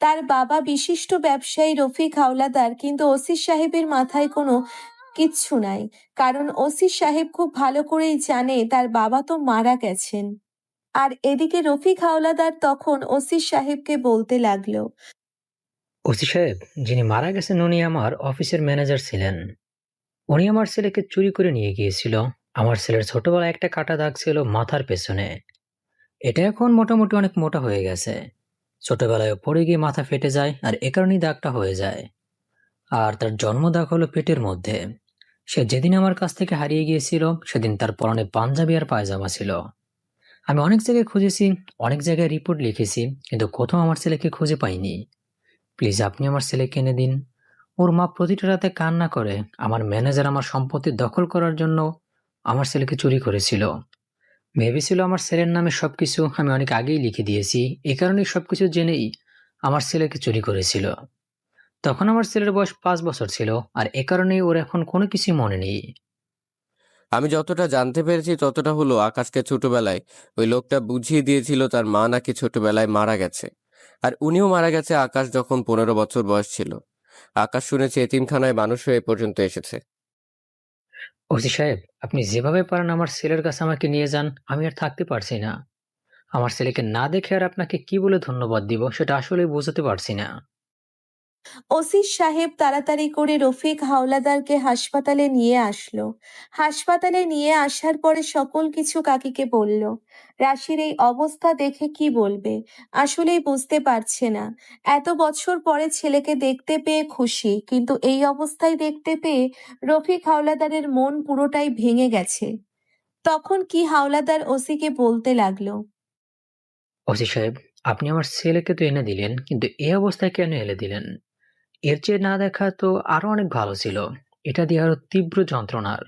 তার বাবা বিশিষ্ট ব্যবসায়ী রফিক হাওলাদার, কিন্তু ওসি সাহেবের মাথায় কোনো কিচ্ছু নাই। কারণ ওসি সাহেব খুব ভালো করেই জানে তার বাবা তো মারা গেছেন। আর এদিকে রফিক হাওলাদার তখন ওসি সাহেবকে বলতে লাগলো, ওসি সাহেব, যিনি মারা গেছেন উনি আমার অফিসের ম্যানেজার ছিলেন। উনি আমার ছেলেকে চুরি করে নিয়ে গিয়েছিল। আমার ছেলের ছোটবেলায় একটা কাটা দাগ ছিল মাথার পেছনে। এটা এখন মোটামুটি অনেক মোটা হয়ে গেছে। ছোটবেলায় পড়ে গিয়ে মাথা ফেটে যায় আর এ কারণেই দাগটা হয়ে যায়। আর তার জন্ম দাগ হলো পেটের মধ্যে। সে যেদিন আমার কাছ থেকে হারিয়ে গিয়েছিল সেদিন তার পরনে পাঞ্জাবি আর পায়জামা ছিল। আমি অনেক জায়গায় খুঁজেছি, অনেক জায়গায় রিপোর্ট লিখেছি, কিন্তু কোথাও আমার ছেলেকে খুঁজে পাইনি। প্লিজ আপনি আমার ছেলেকে এনে দিন। ওর মা প্রতিটা রাতে কান্না করে আমার ম্যানেজার আমার সম্পত্তি দখল করার জন্য আমার ছেলেকে চুরি করেছিল। ভেবেছিল আমার ছেলের নামে সবকিছু আমি অনেক আগেই লিখে দিয়েছি, এ কারণেই সবকিছু জেনেই আমার ছেলেকে চুরি করেছিল। তখন আমার ছেলের বয়স 5 বছর ছিল, আর এ কারণেই ওর এখন কোনো কিছুই মনে নেই। আমি যতটা জানতে পেরেছি ততটা হলো আকাশকে ছোটবেলায় ওই লোকটা বুঝিয়ে দিয়েছিল তার মা নাকি ছোটবেলায় মারা গেছে। আর উনিও মারা গেছে আকাশ যখন 15 বছর বয়স ছিল। আকাশ শুনেছে এতিমখানায় মানুষ হয়ে এ পর্যন্ত এসেছে। ওসি সাহেব, আপনি যেভাবে পারেন আমার ছেলের কাছে আমাকে নিয়ে যান। আমি আর থাকতে পারছি না। আমার ছেলেকে না দেখে আর আপনাকে কি বলে ধন্যবাদ দিব সেটা আসলে বোঝাতে পারছি না। ওসি সাহেব তাড়াতাড়ি করে রফিক হাওলাদারকে হাসপাতালে নিয়ে আসলো। হাসপাতালে নিয়ে আসার পরে সকল কিছু কাকিকে বলল। রাশির এই অবস্থা দেখে কি বলবে, আসলেই বুঝতে পারছে না। এত বছর পরে ছেলেকে দেখতে পেয়ে খুশি, কিন্তু এই অবস্থায় দেখতে পেয়ে রফিক হাওলাদারের মন পুরোটাই ভেঙে গেছে। তখন কি হাওলাদার ওসিকে বলতে লাগলো, ওসি সাহেব, আপনি আমার ছেলেকে তো এনে দিলেন, কিন্তু এই অবস্থায় কেন এনে দিলেন? এর চেয়ে না দেখা তো আরো অনেক ভালো ছিল। এটা দিয়ে আরো তীব্র যন্ত্রণার।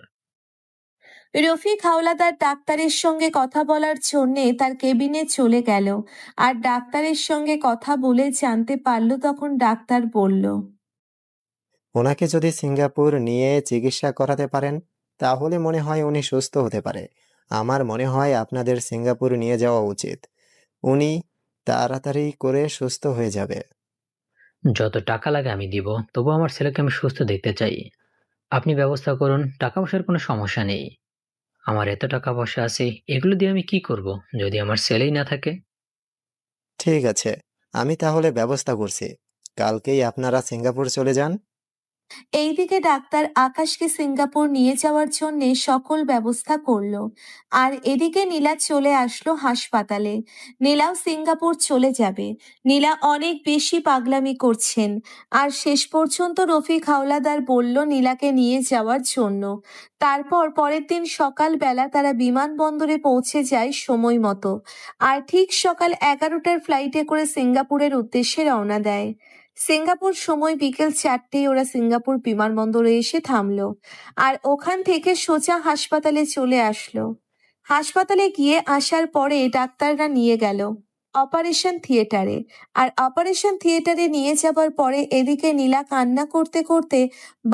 রফিক হাওলাদার ডাক্তারের সঙ্গে কথা বলার জন্যে তার কেবিনে চলে গেল। আর ডাক্তারের সঙ্গে কথা বলে জানতে পারল, তখন ডাক্তার বলল, ওনাকে যদি সিঙ্গাপুর নিয়ে চিকিৎসা করাতে পারেন তাহলে মনে হয় উনি সুস্থ হতে পারে। আমার মনে হয় আপনাদের সিঙ্গাপুর নিয়ে যাওয়া উচিত। উনি তাড়াতাড়ি করে সুস্থ হয়ে যাবে। যত টাকা লাগে আমি দিব, তবু আমার ছেলেকে আমি সুস্থ দেখতে চাই। আপনি ব্যবস্থা করুন, টাকা পয়সার কোনো সমস্যা নেই। আমার এত টাকা পয়সা আছে, এগুলো দিয়ে আমি কি করব যদি আমার ছেলেই না থাকে? ঠিক আছে, আমি তাহলে ব্যবস্থা করছি। কালকেই আপনারা সিঙ্গাপুর চলে যান। এইদিকে ডাক্তার আকাশকে সিঙ্গাপুর নিয়ে যাওয়ার জন্য সকল ব্যবস্থা করলো। আর এদিকে নীলা চলে আসলো হাসপাতালে। নীলাও সিঙ্গাপুর চলে যাবে। নীলা অনেক বেশি পাগলামি করছেন। আর শেষ পর্যন্ত রফিক হাওলাদার বলল নীলাকে নিয়ে যাওয়ার জন্য। তারপর পরের দিন সকালবেলা তারা বিমানবন্দরে পৌঁছে যায় সময় মতো। আর ঠিক সকাল 11টার ফ্লাইটে করে সিঙ্গাপুরের উদ্দেশ্যে রওনা দেয়। সিঙ্গাপুর সময় বিকেল 4টেয় ওরা সিঙ্গাপুর বিমানবন্দরে এসে থামলো। আর ওখান থেকে সোজা হাসপাতালে চলে আসলো। হাসপাতালে গিয়ে আসার পরে ডাক্তাররা নিয়ে গেল অপারেশন থিয়েটারে। আর অপারেশন থিয়েটারে নিয়ে যাবার পরে এদিকে নীলা কান্না করতে করতে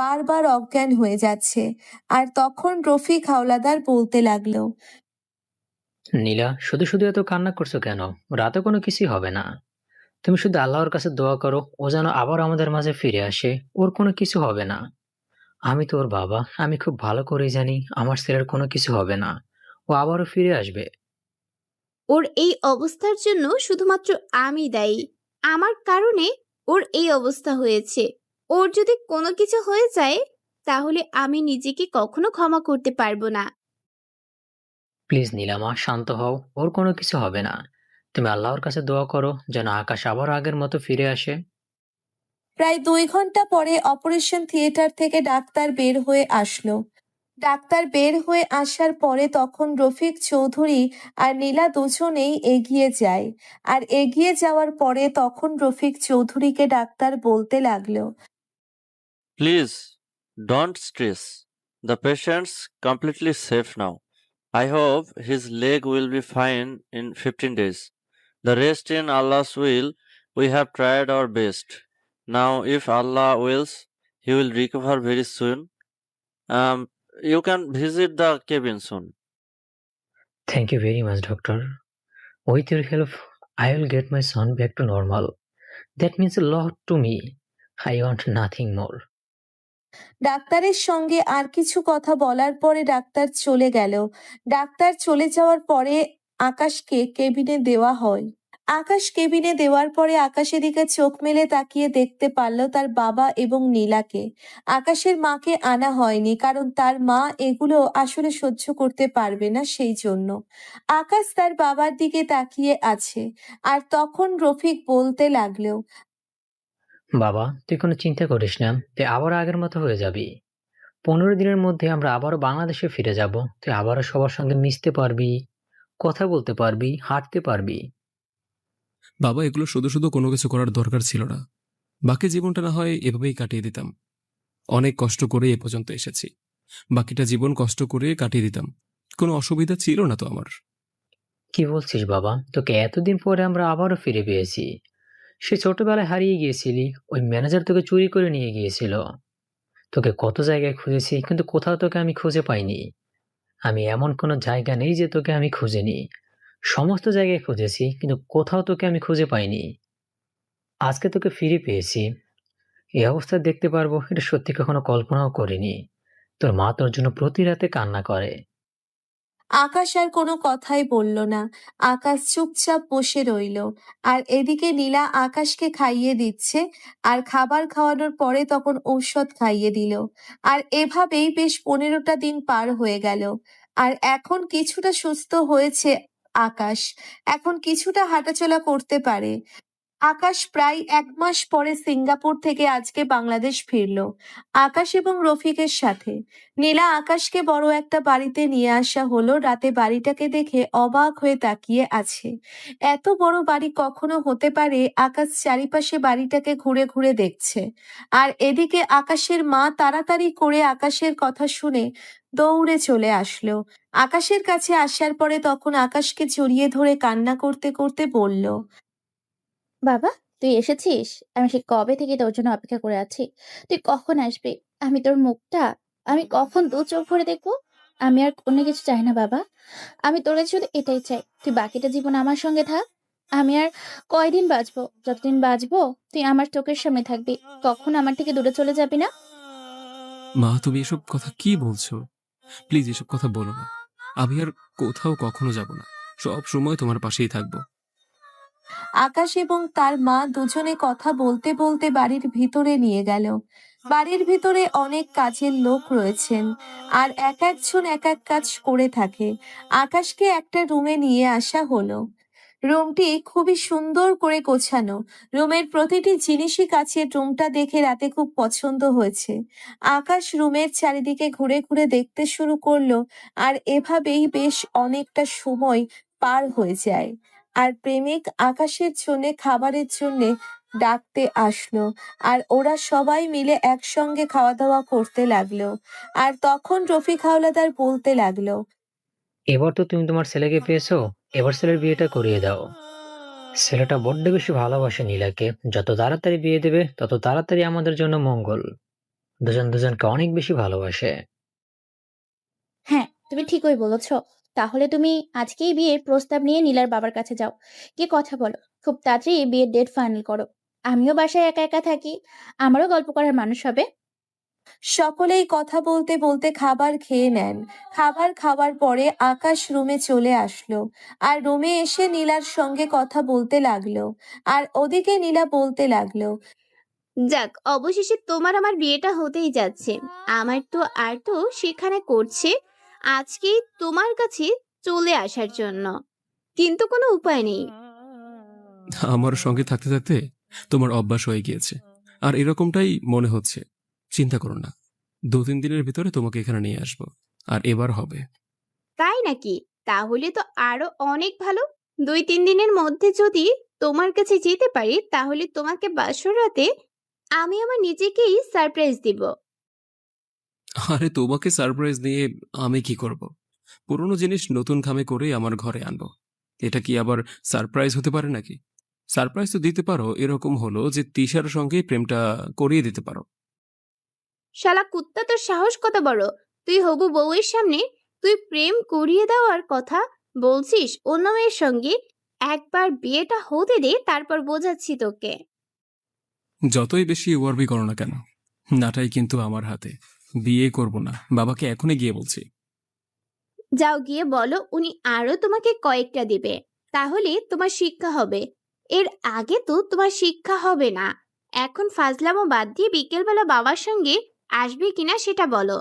বারবার অজ্ঞান হয়ে যাচ্ছে। আর তখন রফিক হাওলাদার বলতে লাগলো, নীলা, শুধু শুধু এত কান্না করছো কেন? রাতে কোনো কিছুই হবে না। তুমি শুধু আল্লাহর কাছে দোয়া করো ও যেন আবার আমাদের মাঝে ফিরে আসে। ওর কোনো কিছু হবে না। আমি তো ওর বাবা, আমি খুব ভালো করেই জানি আমার ছেলের কোনো কিছু হবে না। ও আবারও ফিরে আসবে। ওর এই অবস্থার জন্য শুধুমাত্র আমি দায়ী। আমার কারণে ওর এই অবস্থা হয়েছে। ওর যদি কোনো কিছু হয়ে যায় তাহলে আমি নিজেকে কখনো ক্ষমা করতে পারবো না। প্লিজ নীলামা, শান্ত হও। ওর কোনো কিছু হবে না। তুমি আল্লাহর কাছে দোয়া করো যেন আকাশ আবার আগের মতো ফিরে আসে। প্রায় 2 ঘন্টা পরে অপারেশন থিয়েটার থেকে ডাক্তার বের হয়ে আসলো। ডাক্তার বের হয়ে আসার পরে তখন রফিক চৌধুরী আর নীলা দুজনেই এগিয়ে যায়। আর এগিয়ে যাওয়ার পরে তখন রফিক চৌধুরীকে ডাক্তার বলতে লাগলো, Please don't stress. The patient's completely safe now. I hope his leg will be fine in 15 days. The rest in Allah's will. We have tried our best. Now, if Allah wills, he will recover very soon. Um, you can visit the cabin soon. Thank you very much doctor. With your help I will get my son back to normal. That means a lot to me. I want nothing more. ডাক্তারের সঙ্গে আর কিছু কথা বলার পরে doctor চলে গেল। Doctor চলে যাওয়ার পরে আকাশকে কেবিনে দেওয়া হয়। আকাশ কেবিনে দেওয়ার পরে আকাশের দিকে চোখ মেলে তাকিয়ে দেখতে পারল তার বাবা এবং নীলাকে। আকাশের মাকে আনা হয়নি, কারণ তার মা এগুলো আসলে সহ্য করতে পারবে না, সেই জন্য। আকাশ তার বাবার দিকে তাকিয়ে আছে। আর তখন রফিক বলতে লাগলো, বাবা, তুই কোনো চিন্তা করিস না, তুই আবার আগের মতো হয়ে যাবি। 15 দিনের মধ্যে আমরা আবারও বাংলাদেশে ফিরে যাব। তুই আবারও সবার সঙ্গে মিশতে পারবি, কথা বলতে পারবি, হাঁটতে পারবি। বাবা, এগুলো শুধু শুধু কোনো কিছু করার দরকার ছিল না। বাকি জীবনটা না হয় এভাবেই কাটিয়ে দিতাম। অনেক কষ্ট করে এ পর্যন্ত এসেছি, বাকিটা জীবন কষ্ট করে কাটিয়ে দিতাম। কোনো অসুবিধা ছিল না তো আমার। কি বলছিস বাবা? তোকে এতদিন পরে আমরা আবারও ফিরে পেয়েছি। সে ছোটবেলায় হারিয়ে গিয়েছিলি, ওই ম্যানেজার তোকে চুরি করে নিয়ে গিয়েছিল। তোকে কত জায়গায় খুঁজেছি, কিন্তু কোথাও তোকে আমি খুঁজে পাইনি। আমি এমন কোনো জায়গা নেই যে তোকে আমি খুঁজিনি। সমস্ত জায়গায় খুঁজেছি, কিন্তু কোথাও তোকে আমি খুঁজে পাইনি। আজকে তোকে ফিরে পেয়েছি, এই অবস্থা দেখতে পারবো এটা সত্যি কখনো কল্পনাও করিনি। তোর মা তোর জন্য প্রতি রাতে কান্না করে। আকাশ আর কোনো কথাই বলল না। আকাশ চুপচাপ বসে রইল। আর এদিকে নীলা আকাশকে খাইয়ে দিচ্ছে। আর খাবার খাওয়ানোর পরে তখন ঔষধ খাইয়ে দিল। আর এভাবেই বেশ 15টা দিন পার হয়ে গেল। আর এখন কিছুটা সুস্থ হয়েছে আকাশ। এখন কিছুটা হাঁটাচলা করতে পারে। আকাশ প্রায় 1 মাস পরে সিঙ্গাপুর থেকে আজকে বাংলাদেশ ফিরল, আকাশ এবং রফিকের সাথে। নীলা আকাশকে বড় একটা বাড়িতে নিয়ে আসা হলো। রাতে বাড়িটাকে দেখে অবাক হয়ে তাকিয়ে আছে। এত বড় বাড়ি কখনো হতে পারে? আকাশ চারিপাশে বাড়িটাকে ঘুরে ঘুরে দেখছে। আর এদিকে আকাশের মা তাড়াতাড়ি করে আকাশের কথা শুনে দৌড়ে চলে আসলো। আকাশের কাছে আসার পরে তখন আকাশকে জড়িয়ে ধরে কান্না করতে করতে বলল, বাবা, তুই এসেছিস? আমি সে কবে থেকে তোর জন্য অপেক্ষা করে আছি। তুই কখন আসবি? আমি তোর মুখটা আমি কখন দু চোখ ভরে দেখবো? আমি আর অন্য কিছু চাই না বাবা। আমি তোর কাছে শুধু এটাই চাই, তুই বাকিটা জীবন আমার সঙ্গে থাক। আমি আর কয়দিন বাঁচবো? যতদিন বাঁচবো তুই আমার চোখের সামনে থাকবি, কখন আমার থেকে দূরে চলে যাবি না। মা, তুমি এসব কথা কি বলছো? প্লিজ এসব কথা বলো না। আমি আর কোথাও কখনো যাব না। সব সময় তোমার পাশেই থাকবো। আকাশ এবং তার মা দুজনে কথা বলতে বলতে বাড়ির ভিতরে নিয়ে গেল। বাড়ির ভিতরে অনেক কাজের লোক রয়েছেন। আর এক একজন এক এক কাজ করে থাকে। আকাশকে একটা রুমে নিয়ে আসা হলো। রুমটি খুবই সুন্দর করে গোছানো। রুমের প্রতিটি জিনিসই কাচের। রুমটা দেখে রাতে খুব পছন্দ হয়েছে। আকাশ রুমের চারিদিকে ঘুরে ঘুরে দেখতে শুরু করলো। আর এভাবেই বেশ অনেকটা সময় পার হয়ে যায়। আর প্রেমিক আকাশের জন্যে খাবারের জন্যে ডাকতে আসলো। আর ওরা সবাই মিলে একসঙ্গে খাওয়া দাওয়া করতে লাগলো। আর তখন রফিক হাওলাদার বলতে লাগলো, এবার তো তুমি তোমার ছেলেকে পেয়েছো, এবার ছেলের বিয়েটা করিয়ে দাও। ছেলেটা বড্ড বেশি ভালোবাসে নীলাকে। যত তাড়াতাড়ি বিয়ে দেবে তত তাড়াতাড়ি আমাদের জন্য মঙ্গল। দুজন দুজনকে অনেক বেশি ভালোবাসে। হ্যাঁ, তুমি ঠিকই বলেছ। তাহলে তুমি আজকেই বিয়ের প্রস্তাব নিয়ে নীলার বাবার কাছে যাও, গিয়ে কথা বলো। খুব তাড়াতাড়ি বিয়ের ডেট ফাইনাল করো। আমিও বাসায় একা একা থাকি, আমারও গল্প করার মানুষ হবে। সকলেই কথা বলতে বলতে খাবার খেয়ে নেন। খাবার খাওয়ার পরে আকাশ রুমে চলে আসলো আর রুমে এসে নীলার সঙ্গে কথা বলতে লাগলো। আর ওদিকে নীলা বলতে লাগলো, যাক, অবশেষে তোমার আমার বিয়েটা হতেই যাচ্ছে। আমার তো আর তো সেখানে করছে আজকেই তোমার কাছে চলে আসার জন্য, কিন্তু কোনো উপায় নেই। আমার সঙ্গে থাকতে থাকতে তোমার অভ্যাস হয়ে গিয়েছে, আর এরকমটাই মনে হচ্ছে। চিন্তা করো না, 2-3 দিনের ভিতরে তোমাকে এখানে নিয়ে আসবো, আর এবার হবে। তাই নাকি? তাহলে তো আরো অনেক ভালো। 2-3 দিনের মধ্যে যদি তোমার কাছে যেতে পারি তাহলে তোমাকে বাসর রাতে আমি আমার নিজেকেই সারপ্রাইজ দিব। আরে তোমাকে সারপ্রাইজ দিয়ে আমি কি করব? পুরনো জিনিস নতুন খামে করে আমার ঘরে আনবো, এটা কি আবার সারপ্রাইজ হতে পারে নাকি? সারপ্রাইজ তো দিতে পারো, এরকম হলো যে তিশার সঙ্গে প্রেমটা করিয়ে দিতে পারো। শালা কুত্তা, তোর সাহস কত বড়! তুই হবু বউয়ের সামনে তুই প্রেম করিয়ে দেওয়ার কথা বলছিস অন্য মেয়ের সঙ্গে? একবার বিয়েটা হতে দে, তারপর বোঝাচ্ছি তোকে। যতই বেশি ওয়ার্বি করো না কেন, নাটাই কিন্তু আমার হাতে। বিয়ে করব না, বাবাকে এখনই গিয়ে বলছি। যাও গিয়ে বলো উনি আরো তোমাকে কয়েকটা দিবে, তাহলে তোমার শিক্ষা হবে। এর আগে তো তোমার শিক্ষা হবে না। এখন ফাজলামো বাদ দিয়ে বিকেলবেলা বাবার সঙ্গে আসবে কিনা সেটা বলো।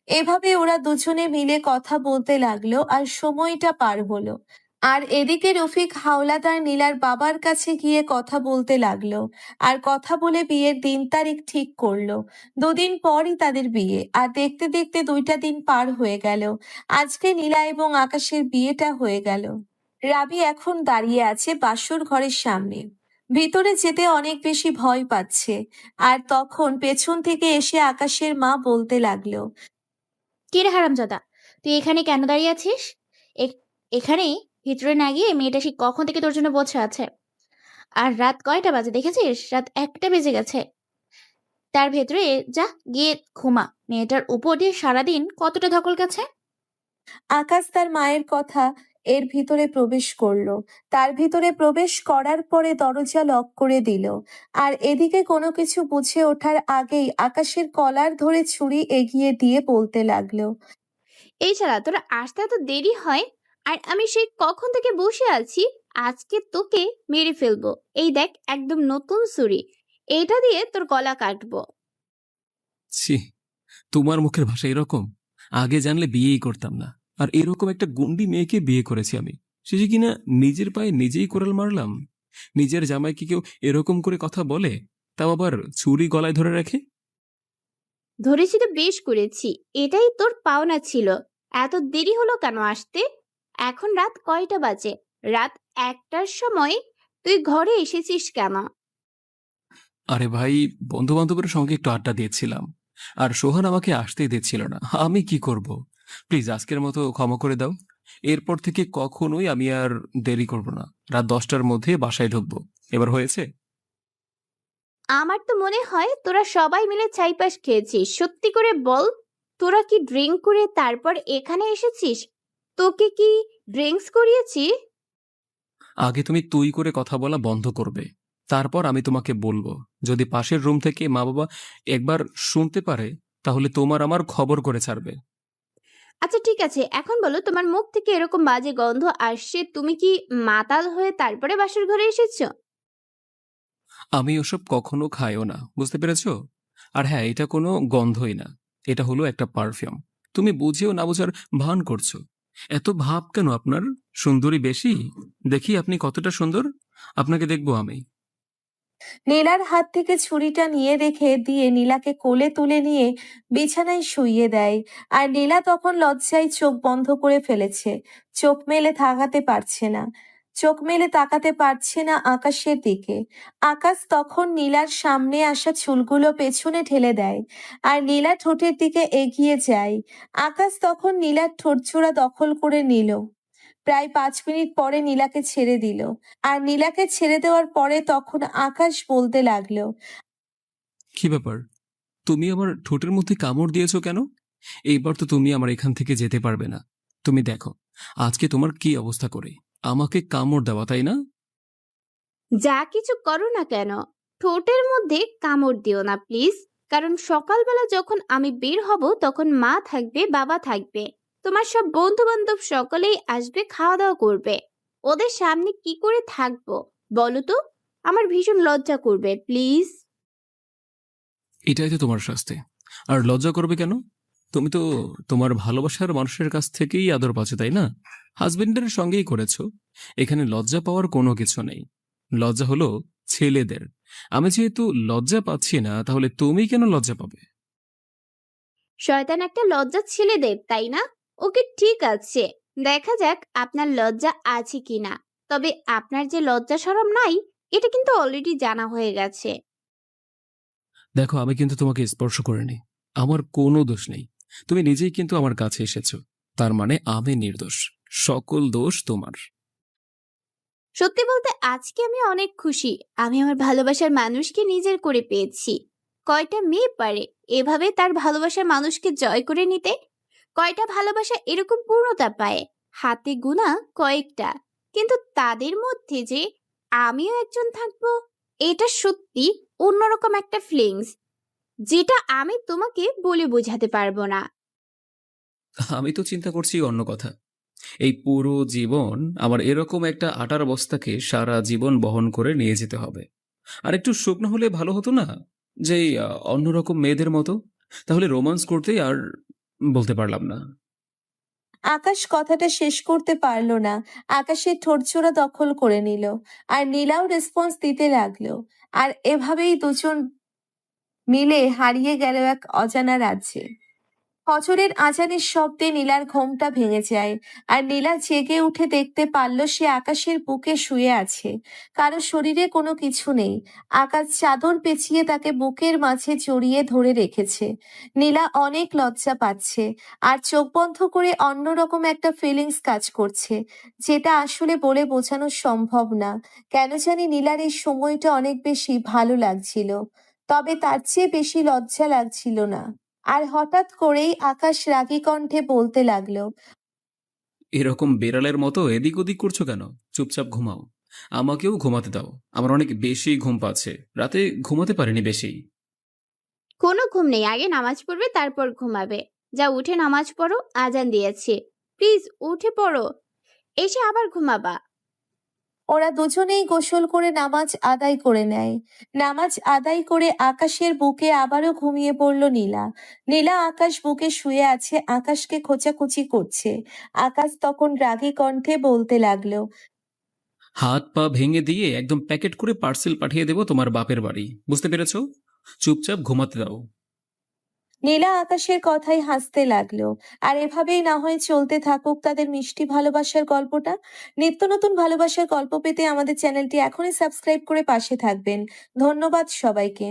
এভাবে ওরা দুজনে মিলে কথা বলতে লাগলো আর সময়টা পার হলো। আর এদিকে রফিক হাওলাদার নীলার বাবার কাছে গিয়ে কথা বলতে লাগলো আর কথা বলে বিয়ের দিন তারিখ ঠিক করলো। 2 দিন পরই তাদের বিয়ে, আর দেখতে দেখতে 2টা দিন পার হয়ে গেল। আজকে নীলা এবং আকাশের বিয়েটা হয়ে গেল। রাবি এখন দাঁড়িয়ে আছে বাসর ঘরের সামনে, ভিতরে যেতে অনেক বেশি ভয় পাচ্ছে। আর তখন পেছন থেকে এসে আকাশের মা বলতে লাগলো, কে রে হারামজাদা, তুই এখানে কেন দাঁড়িয়ে আছিস? এখানেই ভিতরে না গিয়ে মেয়েটা সে কখন থেকে তোর জন্য বসে আছে। আর রাত কয়টা বাজে দেখেছিস? রাত 1টা বেজে গেছে। তার ভেতরে যা, গিয়ে ঘুমা। মেয়েটার উপর দিয়ে সারাদিন কতটা ধকল গেছে। আকাশ তার মায়ের কথা এর ভিতরে প্রবেশ করলো। তার ভিতরে প্রবেশ করার পরে দরজা লক করে দিল। আর এদিকে কোনো কিছু বুঝে ওঠার আগেই আকাশের কলার ধরে ছুরি এগিয়ে দিয়ে বলতে লাগলো, এই ছাড়া তোরা আসতে এত দেরি হয়, আর আমি সেই কখন থেকে বসে আছি। আজকে তোকে মেরে ফেলবো। এই দেখ, একদম নতুন ছুরি, এইটা দিয়ে তোর গলা কাটবো। ছি, তোমার মুখের ভাষা এরকম? আগে জানলে বিয়েই করতাম না। আর এরকম একটা গুন্ডি মেয়েকে বিয়ে করেছি আমি, সে যে কিনা নিজের পায়ে নিজেই কোরাল মারলাম। নিজের জামাইকে কেউ এরকম করে কথা বলে, তাও আবার ছুরি গলায় ধরে রাখে? ধরেছি তো বেশ করেছি, এটাই তোর পাওনা ছিল। এত দেরি হলো কেন আসতে? এখন রাত কয়টা বাজে? রাত 1টার সময় তুই ঘরে এসেছিস কেন? আরে ভাই, বন্ধু বান্ধবের সঙ্গে একটু আড্ডা দিয়েছিলাম, আর সোহান আমাকে আসতেই দিচ্ছিল না। আমি কি করব? প্লিজ আজকের মতো ক্ষমা করে দাও। এরপর থেকে কখনোই আমি আর দেরি করব না। রাত 10টার মধ্যে বাসায় ঢুকবো। এবার হয়েছে? আমার তো মনে হয় তোরা সবাই মিলে চাইপাস খেয়েছিস। সত্যি করে বল, তোরা কি ড্রিঙ্ক করে তারপর এখানে এসেছিস? তোকে কি ড্রিঙ্কস করিয়েছি? আগে তুমি তুই করে কথা বলা বন্ধ করবে, তারপর আমি তোমাকে বলবো। যদি পাশের রুম থেকে মা বাবা একবার শুনতে পারে, তাহলে তোমার আমার খবর করে ছাড়বে। আচ্ছা ঠিক আছে, এখন বলো, তোমার মুখ থেকে এরকম বাজে গন্ধ আসছে, তুমি কি মাতাল হয়ে তারপরে বাসর ঘরে এসেছো? আমি ওসব কখনো খাইও না, বুঝতে পেরেছো? আর হ্যাঁ, এটা কোনো গন্ধই না, এটা হলো একটা পারফিউম। তুমি বুঝেও না বোঝার ভান করছো। এত ভাব কেন আপনার? সুন্দরী বেশি? দেখি আপনি কতটা সুন্দর, আপনাকে দেখবো আমি। নীলার হাত থেকে ছুরিটা নিয়ে রেখে দিয়ে নীলাকে কোলে তুলে নিয়ে বিছানায় শুইয়ে দেয়। আর নীলা তখন লজ্জায় চোখ বন্ধ করে ফেলেছে, চোখ মেলে তাকাতে পারছে না। আকাশের দিকে। আকাশ তখন নীলার সামনে আসা চুলগুলো পেছনে ঠেলে দেয় আর নীলা ঠোঁটের দিকে এগিয়ে যায়। আকাশ তখন নীলার ঠোঁটজোড়া দখল করে নিল। প্রায় 5 মিনিট পরে নীলাকে ছেড়ে দিল। আর নীলাকে ছেড়ে দেওয়ার পরে তখন আকাশ বলতে লাগলো, কি ব্যাপার, তুমি আমার ঠোঁটের মধ্যে কামড় দিয়েছো কেন? এইবার তো তুমি আমার এখান থেকে যেতে পারবে না। তুমি দেখো আজকে তোমার কি অবস্থা করে। আমাকে কামড় দেওয়া, তাই না? যা কিছু করো না কেন, ঠোঁটের মধ্যে কামড় দিও না প্লিজ। কারণ সকালবেলা যখন আমি বের হব তখন মা থাকবে, বাবা থাকবে, তোমার সব বন্ধু বান্ধব সকলেই আসবে, খাওয়া দাওয়া করবে। ওদের সামনে কি করে থাকবো বলো তো? আমার ভীষণ লজ্জা করবে, প্লিজ। এটাই তো তোমার শাস্তি। আর লজ্জা করবে কেন? তুমি তো তোমার ভালোবাসার মানুষের কাছ থেকেই আদর পাচ্ছ, তাই না? হাজবেন্ডের সঙ্গেই করেছো। এখানে লজ্জা পাওয়ার কোনো কিছু নেই। লজ্জা হলো ছেলেদের। আমি যেহেতু লজ্জা পাচ্ছি না, তাহলে তুমি কেন লজ্জা পাবে? শয়তান একটা লজ্জা ছেলেদের, তাই না? ওকে, ঠিক আছে, দেখা যাক আপনার লজ্জা আছে কিনা। তবে আপনার যে লজ্জা শরম নাই, এটা কিন্তু অলরেডি জানা হয়ে গেছে। দেখো, আমি কিন্তু তোমাকে স্পর্শ করিনি। আমার কোনো দোষ নেই। তুমি নিজেই কিন্তু আমার কাছে এসেছো। তার মানে আমি নির্দোষ। সকল দোষ তোমার। সত্যি বলতে আজকে আমি অনেক খুশি। আমি আমার ভালোবাসার মানুষকে নিজের করে পেয়েছি। কয়টা মেয়ে পারে এভাবে তার ভালোবাসার মানুষকে জয় করে নিতে? কয়টা ভালোবাসা এরকম পূর্ণতা পায়? হাতে গোনা কয়েকটা। কিন্তু তাদের মধ্যে যে আমিও একজন থাকবো, এটা সত্যি অন্যরকম একটা ফিলিংস, যেটা আমি তোমাকে বলে বোঝাতে পারবো না। আমি তো চিন্তা করছি অন্য কথা। এই পুরো জীবন আমার এরকম একটা আটার বস্তাকে সারা জীবন বহন করে নিয়ে যেতে হবে। আর একটু শুকনো হলে ভালো হতো না? যে অন্যরকম মেয়েদের মতো। তাহলে রোমান্স করতে আর বলতে পারলাম না। আকাশ কথাটা শেষ করতে পারল না। আকাশের ঠোঁটজোড়া দখল করে নিল। আর নীলাও রেসপন্স দিতে লাগলো। আর এভাবেই দুজন মিলে হারিয়ে গেল এক অজানা রাজ্যে। ফজরের আজানের শব্দে নীলার ঘোমটা ভেঙে যায়। আর নীলা জেগে উঠে দেখতে পারল সে আকাশের বুকে শুয়ে আছে। কারো শরীরে কোনো কিছু নেই। আকাশ চাদর পেঁচিয়ে তাকে বুকের মাঝে জড়িয়ে ধরে রেখেছে। নীলা অনেক লজ্জা পাচ্ছে। আর চোখ বন্ধ করে অন্যরকম একটা ফিলিংস কাজ করছে, যেটা আসলে বলে বোঝানো সম্ভব না। কেন জানি নীলার এই সময়টা অনেক বেশি ভালো লাগছিল, তবে তার চেয়ে বেশি লজ্জা লাগছিল না। আর হঠাৎ করেই আকাশ রাগী কণ্ঠে বলতে লাগলো, এরকম বেড়ালের মতো এদিক ওদিক করছো কেন? চুপচাপ ঘুমাও। আমাকেও ঘুমাতে দাও। আমার অনেক বেশি ঘুম পাচ্ছে। রাতে ঘুমাতে পারিনি বেশি। কোনো ঘুম নেই, আগে নামাজ পড়বে তারপর ঘুমাবে। যা উঠে নামাজ পড়ো, আজান দিয়েছি। প্লিজ উঠে পড়ো, এসে আবার ঘুমাবা। ওরা দুজনেই গোসল করে নামাজ আদায় করে নেয়। নামাজ আদায় করে আকাশের বুকে আবারও ঘুমিয়ে পড়ল নীলা। নীলা আকাশ বুকে শুয়ে আছে, আকাশকে খোঁচাখুচি করছে। আকাশ তখন রাগী কণ্ঠে বলতে লাগলো, হাত পা ভেঙে দিয়ে একদম প্যাকেট করে পার্সেল পাঠিয়ে দেবো তোমার বাপের বাড়ি। বুঝতে পেরেছো? চুপচাপ ঘুমাতে দাও। নীলা আকাশের কথায় হাসতে লাগলো। আর এভাবেই না হয় চলতে থাকুক তাদের মিষ্টি ভালোবাসার গল্পটা। নিত্য নতুন ভালোবাসার গল্প পেতে আমাদের চ্যানেলটি এখনই সাবস্ক্রাইব করে পাশে থাকবেন। ধন্যবাদ সবাইকে।